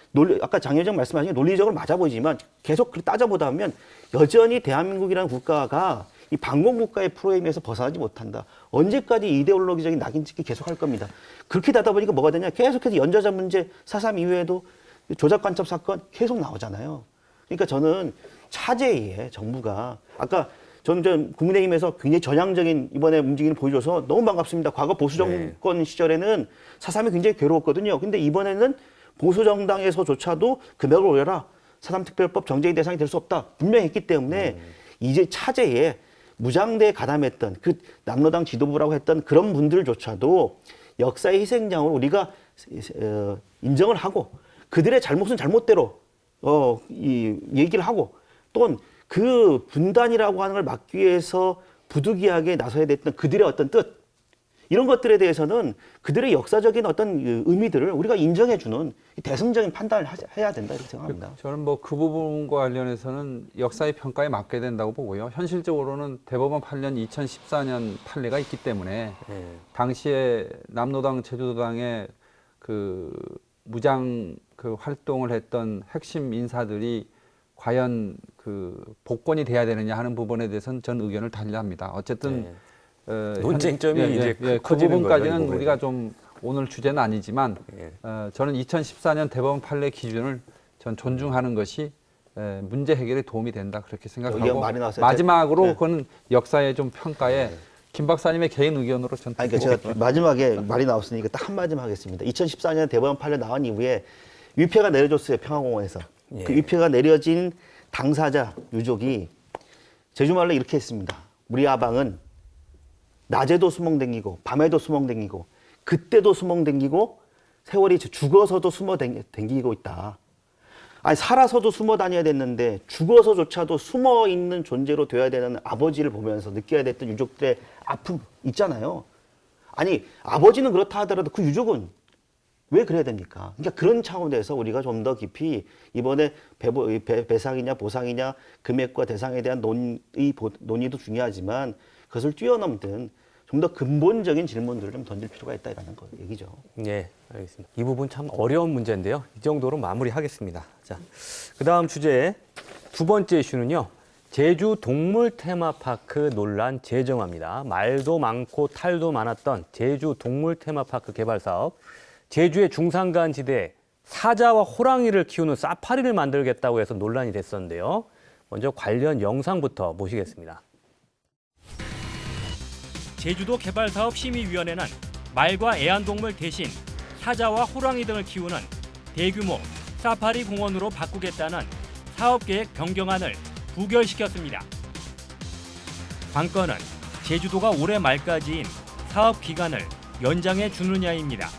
아까 장 회장 말씀하신 게 논리적으로 맞아 보이지만 계속 따져보다 보면 여전히 대한민국이라는 국가가 이 반공국가의 프레임에서 벗어나지 못한다. 언제까지 이데올로기적인 낙인 찍기 계속 할 겁니다. 그렇게 되다 보니까 뭐가 되냐. 계속해서 연좌자 문제, 4.3 이후에도 조작 간첩 사건 계속 나오잖아요. 그러니까 저는 차제에 정부가 아까 저는 국민의힘에서 굉장히 전향적인 이번에 움직임을 보여줘서 너무 반갑습니다. 과거 보수 정권 시절에는 4.3이 굉장히 괴로웠거든요. 근데 이번에는 보수 정당에서조차도 금액을 올려라. 4.3 특별법 정쟁의 대상이 될 수 없다. 분명히 했기 때문에 이제 차제에 무장대에 가담했던 그 남로당 지도부라고 했던 그런 분들조차도 역사의 희생양으로 우리가 인정을 하고 그들의 잘못은 잘못대로 얘기를 하고 또는 그 분단이라고 하는 걸 막기 위해서 부득이하게 나서야 됐던 그들의 어떤 뜻 이런 것들에 대해서는 그들의 역사적인 어떤 의미들을 우리가 인정해주는 대승적인 판단을 해야 된다 이렇게 생각합니다. 저는 뭐 그 부분과 관련해서는 역사의 평가에 맡게 된다고 보고요. 현실적으로는 대법원 판례는 2014년 판례가 있기 때문에 당시에 남로당 제주도당의 그 무장 그 활동을 했던 핵심 인사들이 과연 그 복권이 돼야 되느냐 하는 부분에 대해서는 전 의견을 달리합니다. 어쨌든 논쟁점이 이제 그 커지는 부분까지는 거죠, 우리가 좀 오늘 주제는 아니지만 저는 2014년 대법원 판례 기준을 전 존중하는 것이 문제 해결에 도움이 된다 그렇게 생각하고 마지막으로 그건 역사의 좀 평가에 김 박사님의 개인 의견으로 전 그러니까 제가 마지막에 말이 나왔으니까 딱 한마디만 하겠습니다. 2014년 대법원 판례 나온 이후에 위패가 내려졌어요. 평화공원에서. 그 위패가 내려진 당사자 유족이 제주말로 이렇게 했습니다. 우리 아방은 낮에도 수멍댕기고 밤에도 수멍댕기고 그때도 수멍댕기고 세월이 죽어서도 숨어댕기고 있다. 아니 살아서도 숨어 다녀야 됐는데 죽어서조차도 숨어 있는 존재로 돼야 되는 아버지를 보면서 느껴야 됐던 유족들의 아픔 있잖아요. 아니 아버지는 그렇다 하더라도 그 유족은 왜 그래야 됩니까? 그러니까 그런 차원에서 우리가 좀 더 깊이 이번에 배상이냐 보상이냐 금액과 대상에 대한 논의도 중요하지만 그것을 뛰어넘든 좀 더 근본적인 질문들을 좀 던질 필요가 있다라는 거 얘기죠. 네, 알겠습니다. 이 부분 참 어려운 문제인데요. 이 정도로 마무리하겠습니다. 자, 그다음 주제 두 번째 이슈는요. 제주 동물 테마파크 논란 재정화입니다. 말도 많고 탈도 많았던 제주 동물 테마파크 개발 사업. 제주의 중산간 지대에 사자와 호랑이를 키우는 사파리를 만들겠다고 해서 논란이 됐었는데요. 먼저 관련 영상부터 모시겠습니다. 제주도 개발사업심의위원회는 말과 애완동물 대신 사자와 호랑이 등을 키우는 대규모 사파리 공원으로 바꾸겠다는 사업계획 변경안을 부결시켰습니다. 관건은 제주도가 올해 말까지인 사업 기간을 연장해 주느냐입니다.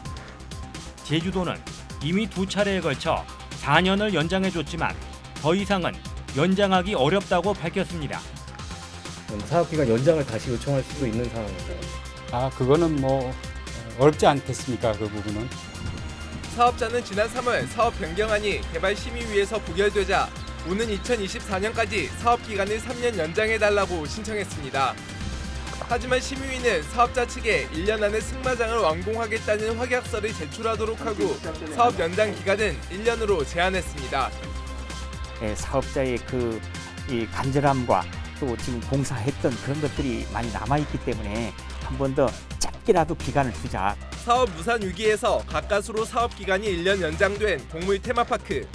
제주도는 이미 2차례에 걸쳐 4년을 연장해줬지만 더 이상은 연장하기 어렵다고 밝혔습니다. 사업기간 연장을 다시 요청할 수도 있는 상황인가요? 그거는 뭐 어렵지 않겠습니까? 그 부분은. 사업자는 지난 3월 사업 변경안이 개발심의위에서 부결되자 오는 2024년까지 사업기간을 3년 연장해달라고 신청했습니다. 하지만 심의위는 사업자 측에 1년 안에 승마장을 완공하겠다는 확약서를 제출하도록 하고 사업 연장 기간은 1년으로 제한했습니다. 사업자의 이 간절함과 또 지금 공사했던 그런 것들이 많이 남아있기 때문에 한 번 더 짧게라도 기간을 두자. 사업 무산 위기에서 가까스로 사업 기간이 1년 연장된 동물 테마파크.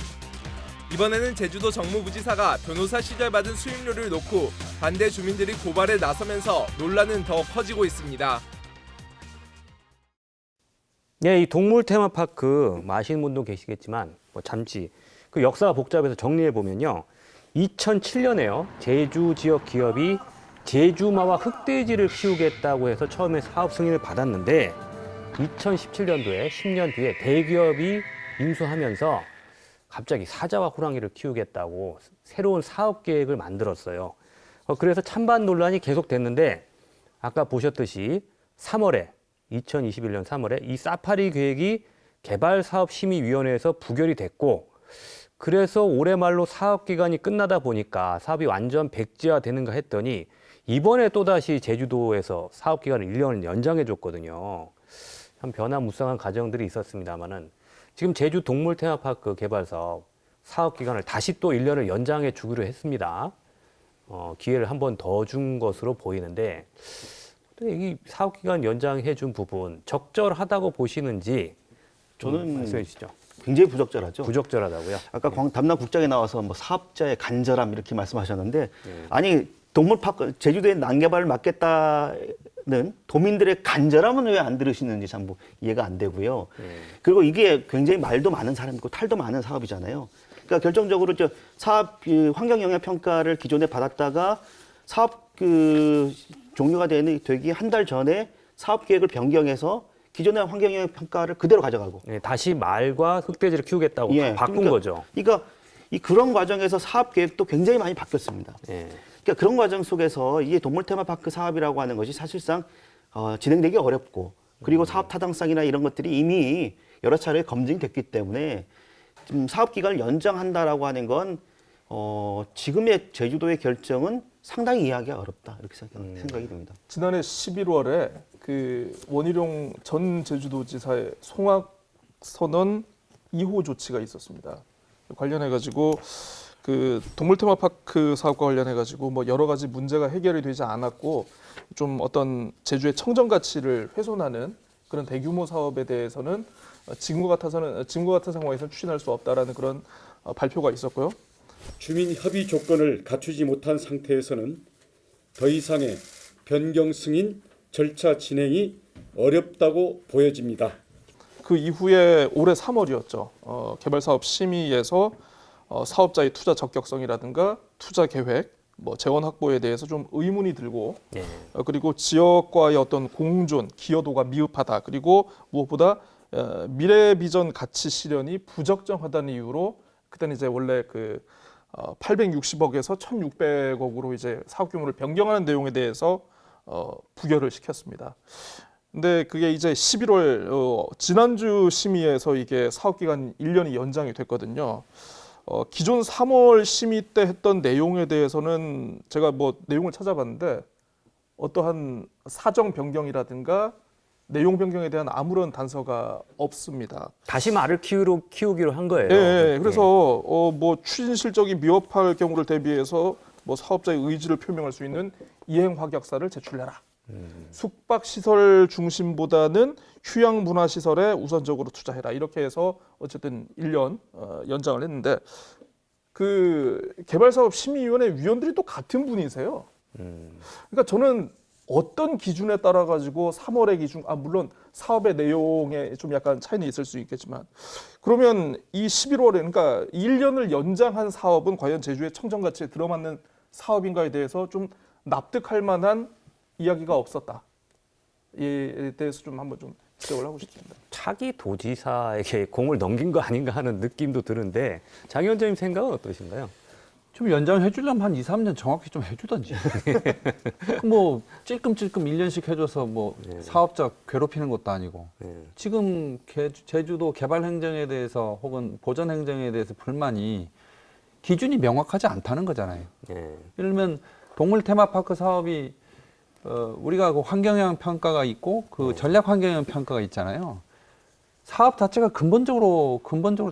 이번에는 제주도 정무부지사가 변호사 시절 받은 수임료를 놓고 반대 주민들이 고발에 나서면서 논란은 더 커지고 있습니다. 네, 이 동물 테마파크 아시는 분도 계시겠지만 잠시 그 역사가 복잡해서 정리해 보면요. 2007년에요. 제주 지역 기업이 제주마와 흑돼지를 키우겠다고 해서 처음에 사업 승인을 받았는데 2017년도에 10년 뒤에 대기업이 인수하면서 갑자기 사자와 호랑이를 키우겠다고 새로운 사업 계획을 만들었어요. 그래서 찬반 논란이 계속됐는데 아까 보셨듯이 2021년 3월에 이 사파리 계획이 개발사업심의위원회에서 부결이 됐고 그래서 올해 말로 사업 기간이 끝나다 보니까 사업이 완전 백지화되는가 했더니 이번에 또다시 제주도에서 사업 기간을 1년을 연장해 줬거든요. 참 변화무쌍한 과정들이 있었습니다만은 지금 제주 동물 테마파크 개발 사업 기간을 다시 또 1년을 연장해 주기로 했습니다. 기회를 한 번 더 준 것으로 보이는데 이 사업 기간 연장해 준 부분 적절하다고 보시는지 저는 말씀해 주시죠. 굉장히 부적절하죠. 부적절하다고요? 아까 담당 국장에 나와서 뭐 사업자의 간절함 이렇게 말씀하셨는데 아니 동물파크 제주도의 난개발을 막겠다는 도민들의 간절함은 왜 안 들으시는지 참 이해가 안 되고요. 그리고 이게 굉장히 말도 많은 사람이고 탈도 많은 사업이잖아요. 그러니까 결정적으로 사업 환경 영향 평가를 기존에 받았다가 사업 종료가 되기 한 달 전에 사업 계획을 변경해서 기존의 환경 영향 평가를 그대로 가져가고 다시 말과 흑돼지를 키우겠다고 바꾼 거죠. 그러니까 그런 과정에서 사업 계획도 굉장히 많이 바뀌었습니다. 그러니까 그런 과정 속에서 이게 동물 테마파크 사업이라고 하는 것이 사실상 진행되기 어렵고 그리고 사업 타당성이나 이런 것들이 이미 여러 차례 검증됐기 때문에 지금 사업 기간을 연장한다라고 하는 건 지금의 제주도의 결정은 상당히 이해하기가 어렵다 이렇게 생각이 듭니다. 지난해 11월에 원희룡 전 제주도지사의 송악 선언 2호 조치가 있었습니다. 관련해가지고 동물 테마파크 사업과 관련해가지고 뭐 여러 가지 문제가 해결이 되지 않았고 좀 어떤 제주의 청정 가치를 훼손하는 그런 대규모 사업에 대해서는 지금과 같은 상황에서는 추진할 수 없다라는 그런 발표가 있었고요. 주민 협의 조건을 갖추지 못한 상태에서는 더 이상의 변경 승인 절차 진행이 어렵다고 보여집니다. 그 이후에 올해 3월이었죠. 개발사업 심의에서 사업자의 투자 적격성이라든가 투자 계획, 재원 확보에 대해서 좀 의문이 들고 그리고 지역과의 어떤 공존, 기여도가 미흡하다. 그리고 무엇보다 미래 비전 가치 실현이 부적정하다는 이유로 그때는 이제 원래 860억에서 1,600억으로 이제 사업 규모를 변경하는 내용에 대해서 부결을 시켰습니다. 근데 그게 이제 11월 지난주 심의에서 이게 사업 기간 1년이 연장이 됐거든요. 기존 3월 심의 때 했던 내용에 대해서는 제가 뭐 내용을 찾아봤는데 어떠한 사정 변경이라든가 내용 변경에 대한 아무런 단서가 없습니다. 다시 말을 키우기로 한 거예요. 예, 그래서 뭐 추진 실적이 미흡할 경우를 대비해서 뭐 사업자의 의지를 표명할 수 있는 이행 확약사를 제출해라. 숙박 시설 중심보다는 휴양 문화 시설에 우선적으로 투자해라. 이렇게 해서 어쨌든 1년 연장을 했는데 그 개발사업 심의위원회 위원들이 또 같은 분이세요. 그러니까 저는 어떤 기준에 따라 가지고 3월의 기준, 물론 사업의 내용에 좀 약간 차이는 있을 수 있겠지만 그러면 이 11월에 그러니까 1년을 연장한 사업은 과연 제주의 청정 가치에 들어맞는 사업인가에 대해서 좀 납득할 만한 이야기가 없었다. 이에 대해서 좀 한번 좀 지적을 하고 싶습니다. 차기 도지사에게 공을 넘긴 거 아닌가 하는 느낌도 드는데 장 위원장님 생각은 어떠신가요? 좀 연장해 주려면 한 2, 3년 정확히 좀 해주던지. 뭐 찔끔찔끔 1년씩 해줘서 뭐 사업자 괴롭히는 것도 아니고. 지금 제주도 개발 행정에 대해서 혹은 보전 행정에 대해서 불만이 기준이 명확하지 않다는 거잖아요. 예를 들면 동물 테마파크 사업이 우리가 그 환경영향 평가가 있고 그 전략 환경영향 평가가 있잖아요. 사업 자체가 근본적으로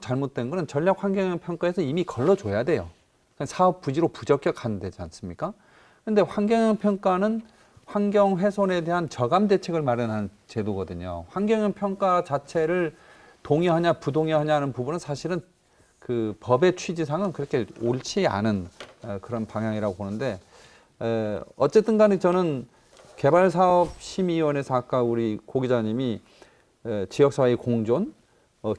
잘못된 거는 전략 환경영향 평가에서 이미 걸러줘야 돼요. 사업 부지로 부적격하는 데지 않습니까? 그런데 환경영향 평가는 환경 훼손에 대한 저감 대책을 마련하는 제도거든요. 환경영향 평가 자체를 동의하냐 부동의하냐는 부분은 사실은 그 법의 취지상은 그렇게 옳지 않은 그런 방향이라고 보는데 어쨌든 간에 저는 개발사업심의위원회에서 아까 우리 고 기자님이 지역사회의 공존,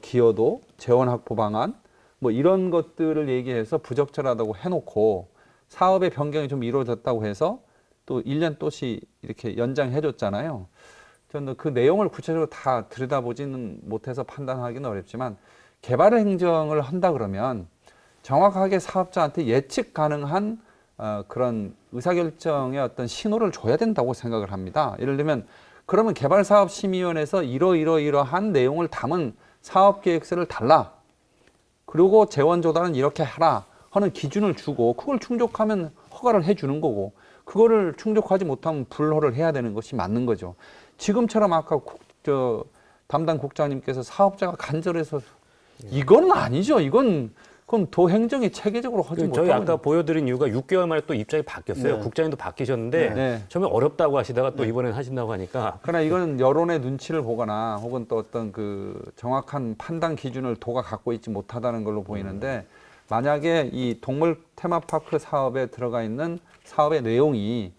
기여도, 재원 확보 방안 뭐 이런 것들을 얘기해서 부적절하다고 해놓고 사업의 변경이 좀 이루어졌다고 해서 또 1년 또시 이렇게 연장해 줬잖아요. 저는 그 내용을 구체적으로 다 들여다보지는 못해서 판단하기는 어렵지만 개발 행정을 한다 그러면 정확하게 사업자한테 예측 가능한 그런 의사결정의 어떤 신호를 줘야 된다고 생각을 합니다. 예를 들면 그러면 개발사업심의위원회에서 이러한 내용을 담은 사업계획서를 달라. 그리고 재원 조달은 이렇게 하라 하는 기준을 주고 그걸 충족하면 허가를 해주는 거고 그거를 충족하지 못하면 불허를 해야 되는 것이 맞는 거죠. 지금처럼 아까 담당 국장님께서 사업자가 간절해서 이건 아니죠. 그건 도 행정이 체계적으로 하지 못하고. 저희 아까 보여드린 이유가 6개월 만에 또 입장이 바뀌었어요. 국장님도 바뀌셨는데 처음에 어렵다고 하시다가 또 이번엔 하신다고 하니까. 그러나 이거는 여론의 눈치를 보거나 혹은 또 어떤 그 정확한 판단 기준을 도가 갖고 있지 못하다는 걸로 보이는데 만약에 이 동물 테마파크 사업에 들어가 있는 사업의 내용이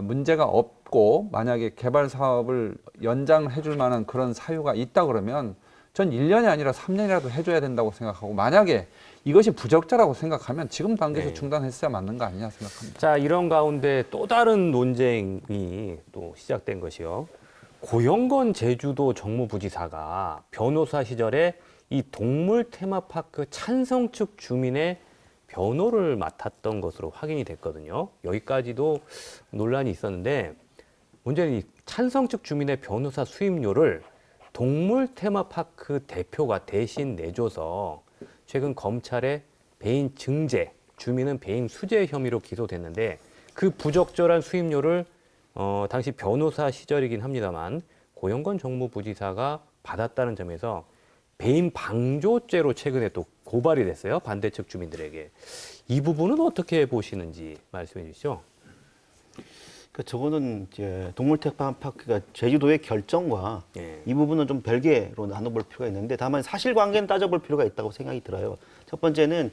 문제가 없고 만약에 개발 사업을 연장해 줄 만한 그런 사유가 있다 그러면 전 1년이 아니라 3년이라도 해줘야 된다고 생각하고 만약에 이것이 부적절하고 생각하면 지금 단계에서 중단했어야 맞는 거 아니냐 생각합니다. 자, 이런 가운데 또 다른 논쟁이 또 시작된 것이요. 고영건 제주도 정무부지사가 변호사 시절에 이 동물 테마파크 찬성 측 주민의 변호를 맡았던 것으로 확인이 됐거든요. 여기까지도 논란이 있었는데 문제는 이 찬성 측 주민의 변호사 수임료를 동물 테마파크 대표가 대신 내줘서 최근 검찰에 배임 증제, 주민은 배임 수재 혐의로 기소됐는데 그 부적절한 수임료를 당시 변호사 시절이긴 합니다만 고영건 정무부지사가 받았다는 점에서 배임 방조죄로 최근에 또 고발이 됐어요. 반대측 주민들에게. 이 부분은 어떻게 보시는지 말씀해 주시죠. 그러니까 저거는 이제 동물 테마파크가 제주도의 결정과 이 부분은 좀 별개로 나눠볼 필요가 있는데 다만 사실관계는 따져볼 필요가 있다고 생각이 들어요. 첫 번째는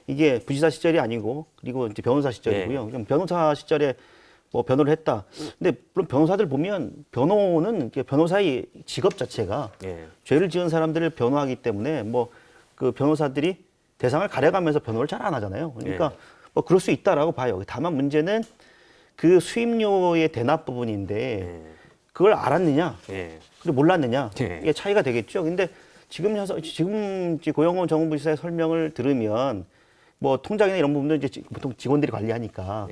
이게 부지사 시절이 아니고 그리고 이제 변호사 시절이고요. 그럼 변호사 시절에 뭐 변호를 했다. 근데 물론 변호사들 보면 변호는 이게 변호사의 직업 자체가 죄를 지은 사람들을 변호하기 때문에 뭐 그 변호사들이 대상을 가려가면서 변호를 잘 안 하잖아요. 그러니까 뭐 그럴 수 있다라고 봐요. 다만 문제는 그 수임료의 대납 부분인데 그걸 알았느냐, 그리고 몰랐느냐 이게 차이가 되겠죠. 근데 지금 고영건 정무부지사의 설명을 들으면 뭐 통장이나 이런 부분도 이제 보통 직원들이 관리하니까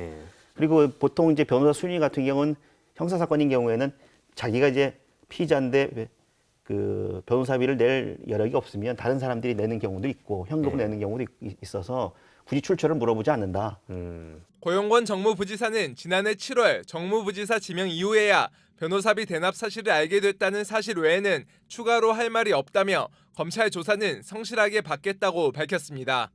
그리고 보통 이제 변호사 순위 같은 경우는 형사 사건인 경우에는 자기가 이제 피의자인데 그 변호사비를 낼 여력이 없으면 다른 사람들이 내는 경우도 있고 현금을 내는 경우도 있어서 굳이 출처를 물어보지 않는다. 고용권 정무부지사는 지난해 7월 정무부지사 지명 이후에야 변호사비 대납 사실을 알게 됐다는 사실 외에는 추가로 할 말이 없다며 검찰 조사는 성실하게 받겠다고 밝혔습니다.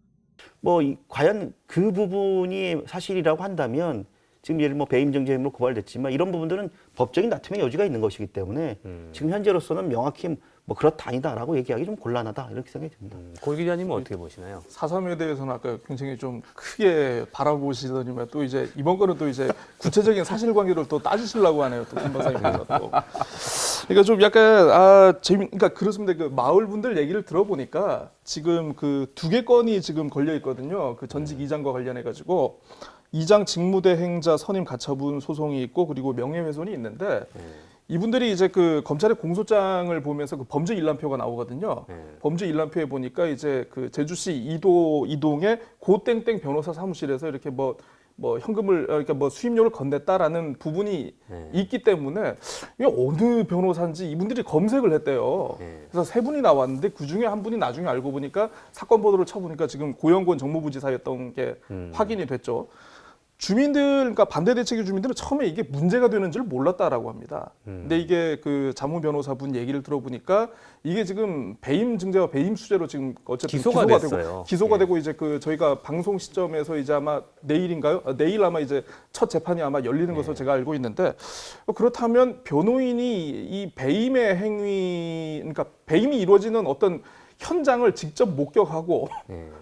과연 그 부분이 사실이라고 한다면 지금 예를 배임 정지 혐의로 고발됐지만 이런 부분들은 법적인 다툼의 여지가 있는 것이기 때문에 지금 현재로서는 명확히 그렇다 아니다라고 얘기하기 좀 곤란하다 이렇게 생각이 듭니다. 고 기자님은 어떻게 보시나요? 4.3에 대해서는 아까 굉장히 좀 크게 바라보시더니만 또 이제 이번 거는 또 이제 구체적인 사실관계를 또 따지시려고 하네요. 또 김 박사님께서 또. 그러니까 좀 약간 그러니까 그렇습니다. 그 마을 분들 얘기를 들어보니까 지금 그 2개 건이 지금 걸려 있거든요. 그 전직 이장과 관련해 가지고 이장 직무대행자 선임 가처분 소송이 있고 그리고 명예훼손이 있는데 이분들이 이제 그 검찰의 공소장을 보면서 그 범죄 일람표가 나오거든요. 범죄 일람표에 보니까 이제 그 제주시 이동의 고땡땡 변호사 사무실에서 이렇게 현금을 그러니까 수임료를 건넸다라는 부분이 있기 때문에 이게 어느 변호사인지 이분들이 검색을 했대요. 그래서 3분이 나왔는데 그 중에 한 분이 나중에 알고 보니까 사건 번호를 쳐보니까 지금 고영권 정무부지사였던 게 확인이 됐죠. 주민들, 그러니까 반대 대책의 주민들은 처음에 이게 문제가 되는 줄 몰랐다라고 합니다. 근데 이게 그 자문 변호사분 얘기를 들어보니까 이게 지금 배임 증제와 배임 수재로 지금 어쨌든 기소가 됐어요. 기소가 되고 이제 그 저희가 방송 시점에서 이제 아마 내일인가요? 내일 아마 이제 첫 재판이 아마 열리는 것으로 제가 알고 있는데 그렇다면 변호인이 이 배임의 행위, 그러니까 배임이 이루어지는 어떤 현장을 직접 목격하고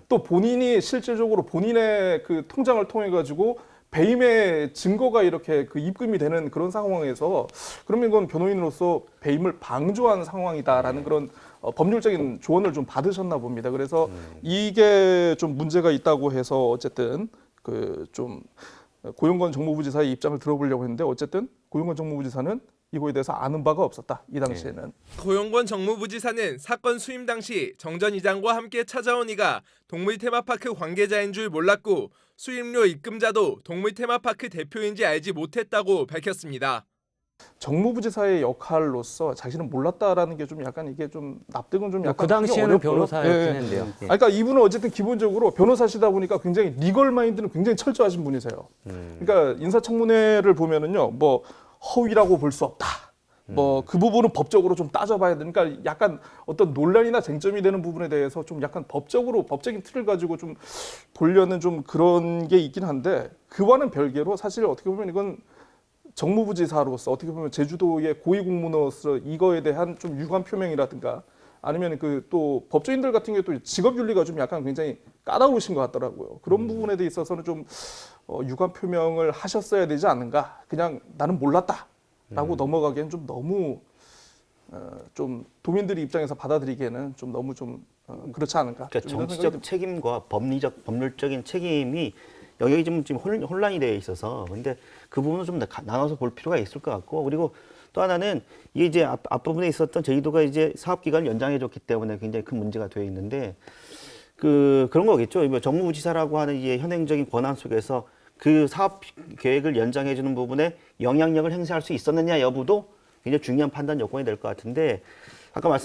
또 본인이 실질적으로 본인의 그 통장을 통해 가지고 배임의 증거가 이렇게 그 입금이 되는 그런 상황에서 그러면 이건 변호인으로서 배임을 방조한 상황이다라는 그런 법률적인 조언을 좀 받으셨나 봅니다. 그래서 이게 좀 문제가 있다고 해서 어쨌든 그 좀 고용권 정무부지사의 입장을 들어보려고 했는데 어쨌든 고용권 정무부지사는 이거에 대해서 아는 바가 없었다. 이 당시에는. 고용권 정무부지사는 사건 수임 당시 정 전 이장과 함께 찾아온 이가 동물 테마파크 관계자인 줄 몰랐고 수임료 입금자도 동물 테마파크 대표인지 알지 못했다고 밝혔습니다. 정무부지사의 역할로서 자신은 몰랐다라는 게 좀 약간 이게 좀 납득은 좀 약간 그 당시에는 변호사였긴 했는데요. 그러니까 이분은 어쨌든 기본적으로 변호사시다 보니까 굉장히 리걸 마인드는 굉장히 철저하신 분이세요. 그러니까 인사청문회를 보면은요, 허위라고 볼 수 없다. 그 부분은 법적으로 좀 따져봐야 되니까 약간 어떤 논란이나 쟁점이 되는 부분에 대해서 좀 약간 법적인 틀을 가지고 좀 보려는 좀 그런 게 있긴 한데 그와는 별개로 사실 어떻게 보면 이건 정무부지사로서 어떻게 보면 제주도의 고위공무원으로서 이거에 대한 좀 유감 표명이라든가 아니면 그 또 법조인들 같은 경우 또 직업 윤리가 좀 약간 굉장히 까다로우신 것 같더라고요. 그런 부분에 대해 있어서는 좀 유감 표명을 하셨어야 되지 않는가. 그냥 나는 몰랐다라고 넘어가기엔 좀 너무 좀 도민들이 입장에서 받아들이기에는 좀 너무 좀 그렇지 않은가. 그러니까 정치적 책임과 법률적인 책임이 영역이 지금 혼란이 되어 있어서 근데 그 부분은 좀 나눠서 볼 필요가 있을 것 같고 그리고 또 하나는 이게 이제 앞부분에 있었던 제주도가 이제 사업 기간을 연장해줬기 때문에 굉장히 큰 문제가 되어 있는데 그런 거겠죠. 정무부지사라고 하는 이제 현행적인 권한 속에서 그 사업 계획을 연장해주는 부분에 영향력을 행사할 수 있었느냐 여부도 굉장히 중요한 판단 요건이 될 것 같은데 아까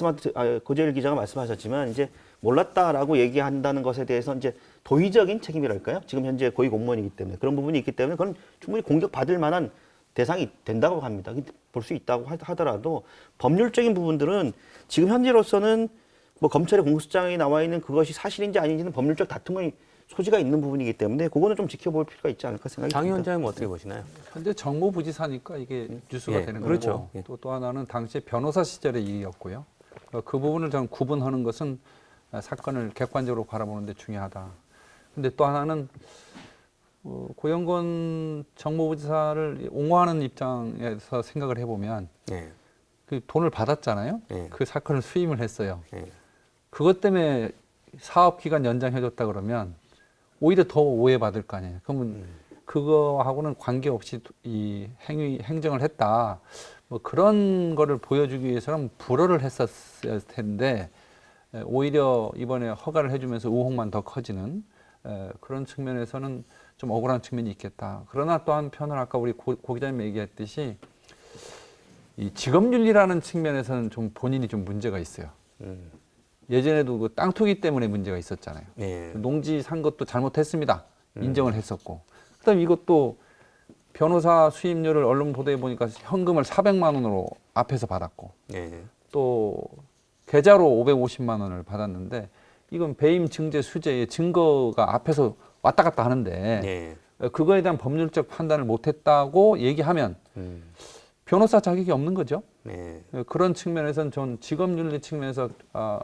고재일 기자가 말씀하셨지만 이제 몰랐다라고 얘기한다는 것에 대해서 이제 도의적인 책임이랄까요? 지금 현재 고위 공무원이기 때문에 그런 부분이 있기 때문에 그건 충분히 공격받을 만한 대상이 된다고 합니다. 볼 수 있다고 하더라도 법률적인 부분들은 지금 현재로서는 검찰의 공소장에 나와 있는 그것이 사실인지 아닌지는 법률적 다툼의 소지가 있는 부분이기 때문에 그거는 좀 지켜볼 필요가 있지 않을까 생각이 듭니다. 장 위원장님 어떻게 보시나요? 현재 정무부지사니까 이게 뉴스가 되는 그렇죠. 거고 또 하나는 당시 변호사 시절의 일이었고요. 그 부분을 저는 구분하는 것은 사건을 객관적으로 바라보는 데 중요하다. 근데 또 하나는 고영권 정무부지사를 옹호하는 입장에서 생각을 해보면 그 돈을 받았잖아요. 그 사건을 수임을 했어요. 그것 때문에 사업 기간 연장해줬다 그러면 오히려 더 오해받을 거 아니에요. 그러면 그거하고는 관계없이 이 행정을 했다. 그런 거를 보여주기 위해서는 불허를 했었을 텐데 오히려 이번에 허가를 해주면서 의혹만 더 커지는 그런 측면에서는 좀 억울한 측면이 있겠다. 그러나 또 한편은 아까 우리 고 기자님 얘기했듯이 이 직업윤리라는 측면에서는 좀 본인이 좀 문제가 있어요. 예전에도 그 땅 투기 때문에 문제가 있었잖아요. 네. 농지 산 것도 잘못했습니다. 인정을 했었고. 그다음 이것도 변호사 수임료를 언론 보도에 보니까 현금을 400만 원으로 앞에서 받았고 네. 또 계좌로 550만 원을 받았는데 이건 배임 증제 수재의 증거가 앞에서 왔다 갔다 하는데 네. 그거에 대한 법률적 판단을 못했다고 얘기하면 변호사 자격이 없는 거죠. 네. 그런 측면에서는 전 직업윤리 측면에서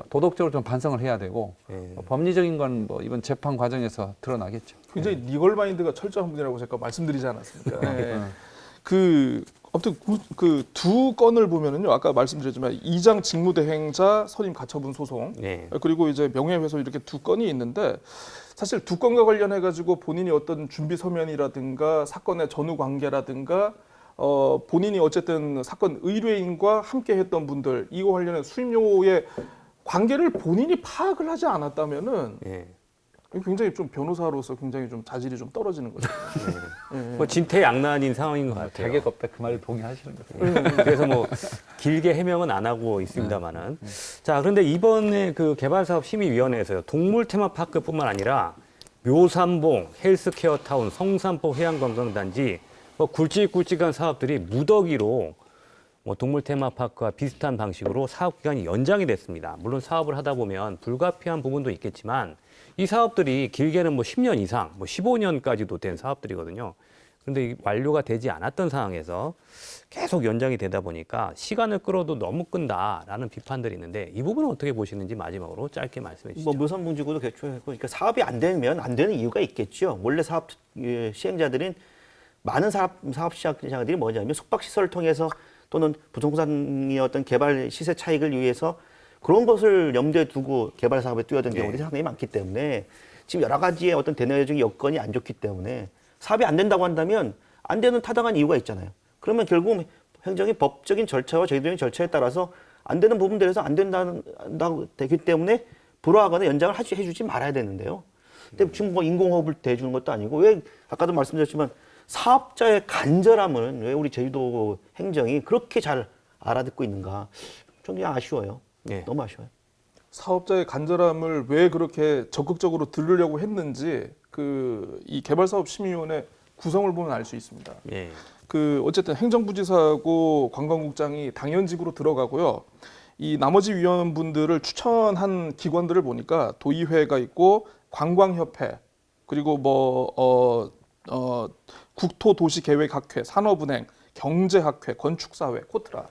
도덕적으로 좀 반성을 해야 되고 네. 법리적인 건 뭐 이번 재판 과정에서 드러나겠죠. 굉장히 리걸 마인드가 철저한 분이라고 제가 말씀드리지 않았습니까? 네. 음. 아무튼 그 두 건을 보면은요, 아까 말씀드렸지만 이장 직무대행자 선임 가처분 소송, 네. 그리고 이제 명예훼손 이렇게 두 건이 있는데 사실 두 건과 관련해 가지고 본인이 어떤 준비 서면이라든가 사건의 전후 관계라든가 본인이 어쨌든 사건 의뢰인과 함께 했던 분들 이거 관련해 수임료의 관계를 본인이 파악을 하지 않았다면은 네. 굉장히 좀 변호사로서 굉장히 좀 자질이 좀 떨어지는 거죠. 뭐 진퇴양난인 상황인 것 같아요. 자격 없다 그 말을 동의하시는 거예요. 그래서 뭐 길게 해명은 안 하고 있습니다만은. 자, 그런데 이번에 그 개발사업심의위원회에서요, 동물 테마파크뿐만 아니라 묘삼봉, 헬스케어 타운, 성산포 해양관광단지, 뭐 굵직굵직한 사업들이 무더기로 뭐 동물 테마파크와 비슷한 방식으로 사업 기간이 연장이 됐습니다. 물론 사업을 하다 보면 불가피한 부분도 있겠지만 이 사업들이 길게는 뭐 10년 이상, 뭐 15년까지도 된 사업들이거든요. 그런데 완료가 되지 않았던 상황에서 계속 연장이 되다 보니까 시간을 끌어도 너무 끈다라는 비판들이 있는데 이 부분은 어떻게 보시는지 마지막으로 짧게 말씀해 주시죠. 뭐 묘삼봉지구도 개초했고, 그러니까 사업이 안 되면 안 되는 이유가 있겠죠. 원래 사업 시행자들은 많은 사업 시행자들이 뭐냐면 숙박시설을 통해서 또는 부동산의 어떤 개발 시세 차익을 위해서 그런 것을 염두에 두고 개발 사업에 뛰어든 경우들이 상당히 많기 때문에 지금 여러 가지의 어떤 대내적인 여건이 안 좋기 때문에 사업이 안 된다고 한다면 안 되는 타당한 이유가 있잖아요. 그러면 결국 행정의 법적인 절차와 제도적인 절차에 따라서 안 되는 부분들에서 안 된다고 되기 때문에 불허하거나 연장을 해주지 말아야 되는데요. 근데 지금 뭐 인공호흡을 대주는 것도 아니고 왜 아까도 말씀드렸지만 사업자의 간절함은 왜 우리 제주도 행정이 그렇게 잘 알아듣고 있는가? 좀 그냥 아쉬워요. 네. 너무 아쉬워요. 사업자의 간절함을 왜 그렇게 적극적으로 들으려고 했는지 이 개발사업심의위원회 구성을 보면 알 수 있습니다. 예. 어쨌든 행정부지사하고 관광국장이 당연직으로 들어가고요. 이 나머지 위원분들을 추천한 기관들을 보니까 도의회가 있고 관광협회, 그리고 국토도시계획학회, 산업은행, 경제학회, 건축사회, 코트라.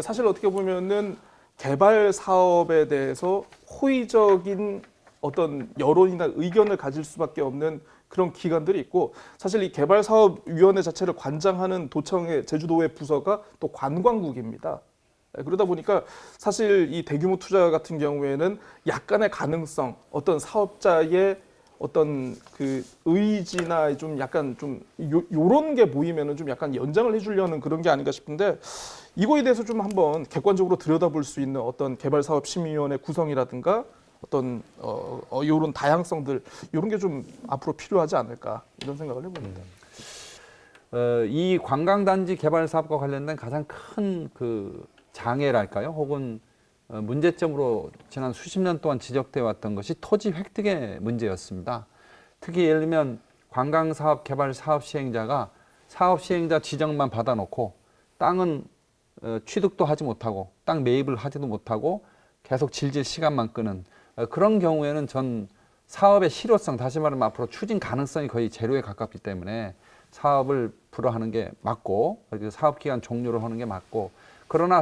사실 어떻게 보면은 개발 사업에 대해서 호의적인 어떤 여론이나 의견을 가질 수밖에 없는 그런 기관들이 있고, 사실 이 개발사업위원회 자체를 관장하는 도청의 제주도의 부서가 또 관광국입니다. 그러다 보니까 사실 이 대규모 투자 같은 경우에는 약간의 가능성, 어떤 사업자의 어떤 그 의지나 좀 약간 좀 요런 게 보이면은 좀 약간 연장을 해주려는 그런 게 아닌가 싶은데, 이거에 대해서 좀 한번 객관적으로 들여다볼 수 있는 어떤 개발사업심의위원회 구성이라든가 어떤 요런 다양성들, 요런 게 좀 앞으로 필요하지 않을까 이런 생각을 해봅니다. 이 관광단지 개발 사업과 관련된 가장 큰 그 장애랄까요? 혹은 문제점으로 지난 수십 년 동안 지적되어 왔던 것이 토지 획득의 문제였습니다. 특히 예를 들면 관광사업 개발 사업 시행자가 사업 시행자 지정만 받아놓고 땅은 취득도 하지 못하고 땅 매입을 하지도 못하고 계속 질질 시간만 끄는 그런 경우에는 전 사업의 실효성, 다시 말하면 앞으로 추진 가능성이 거의 제로에 가깝기 때문에 사업을 불허하는 게 맞고, 사업 기간 종료를 하는 게 맞고, 그러나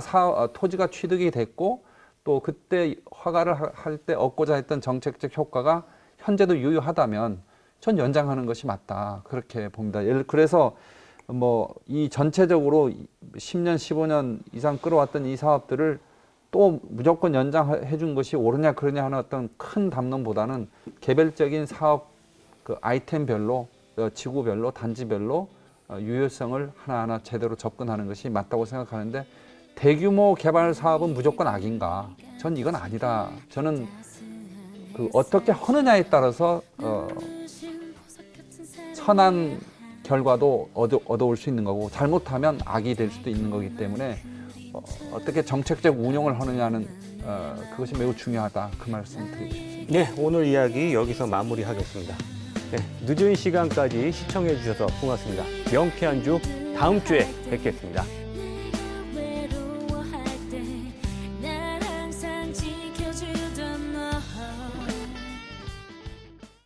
토지가 취득이 됐고 또 그때 허가를 할 때 얻고자 했던 정책적 효과가 현재도 유효하다면 전 연장하는 것이 맞다, 그렇게 봅니다. 그래서 뭐 이 전체적으로 10년, 15년 이상 끌어왔던 이 사업들을 또 무조건 연장해 준 것이 옳으냐 그러냐 하는 어떤 큰 담론보다는 개별적인 사업 그 아이템별로, 지구별로, 단지별로 유효성을 하나하나 제대로 접근하는 것이 맞다고 생각하는데, 대규모 개발 사업은 무조건 악인가? 전 이건 아니다. 저는 그 어떻게 하느냐에 따라서 선한 결과도 얻어올 수 있는 거고, 잘못하면 악이 될 수도 있는 거기 때문에 어떻게 정책적 운영을 하느냐는 그것이 매우 중요하다 그 말씀 드리고 싶습니다. 네, 오늘 이야기 여기서 마무리하겠습니다. 네, 늦은 시간까지 시청해 주셔서 고맙습니다. 명쾌한 주 다음 주에 뵙겠습니다.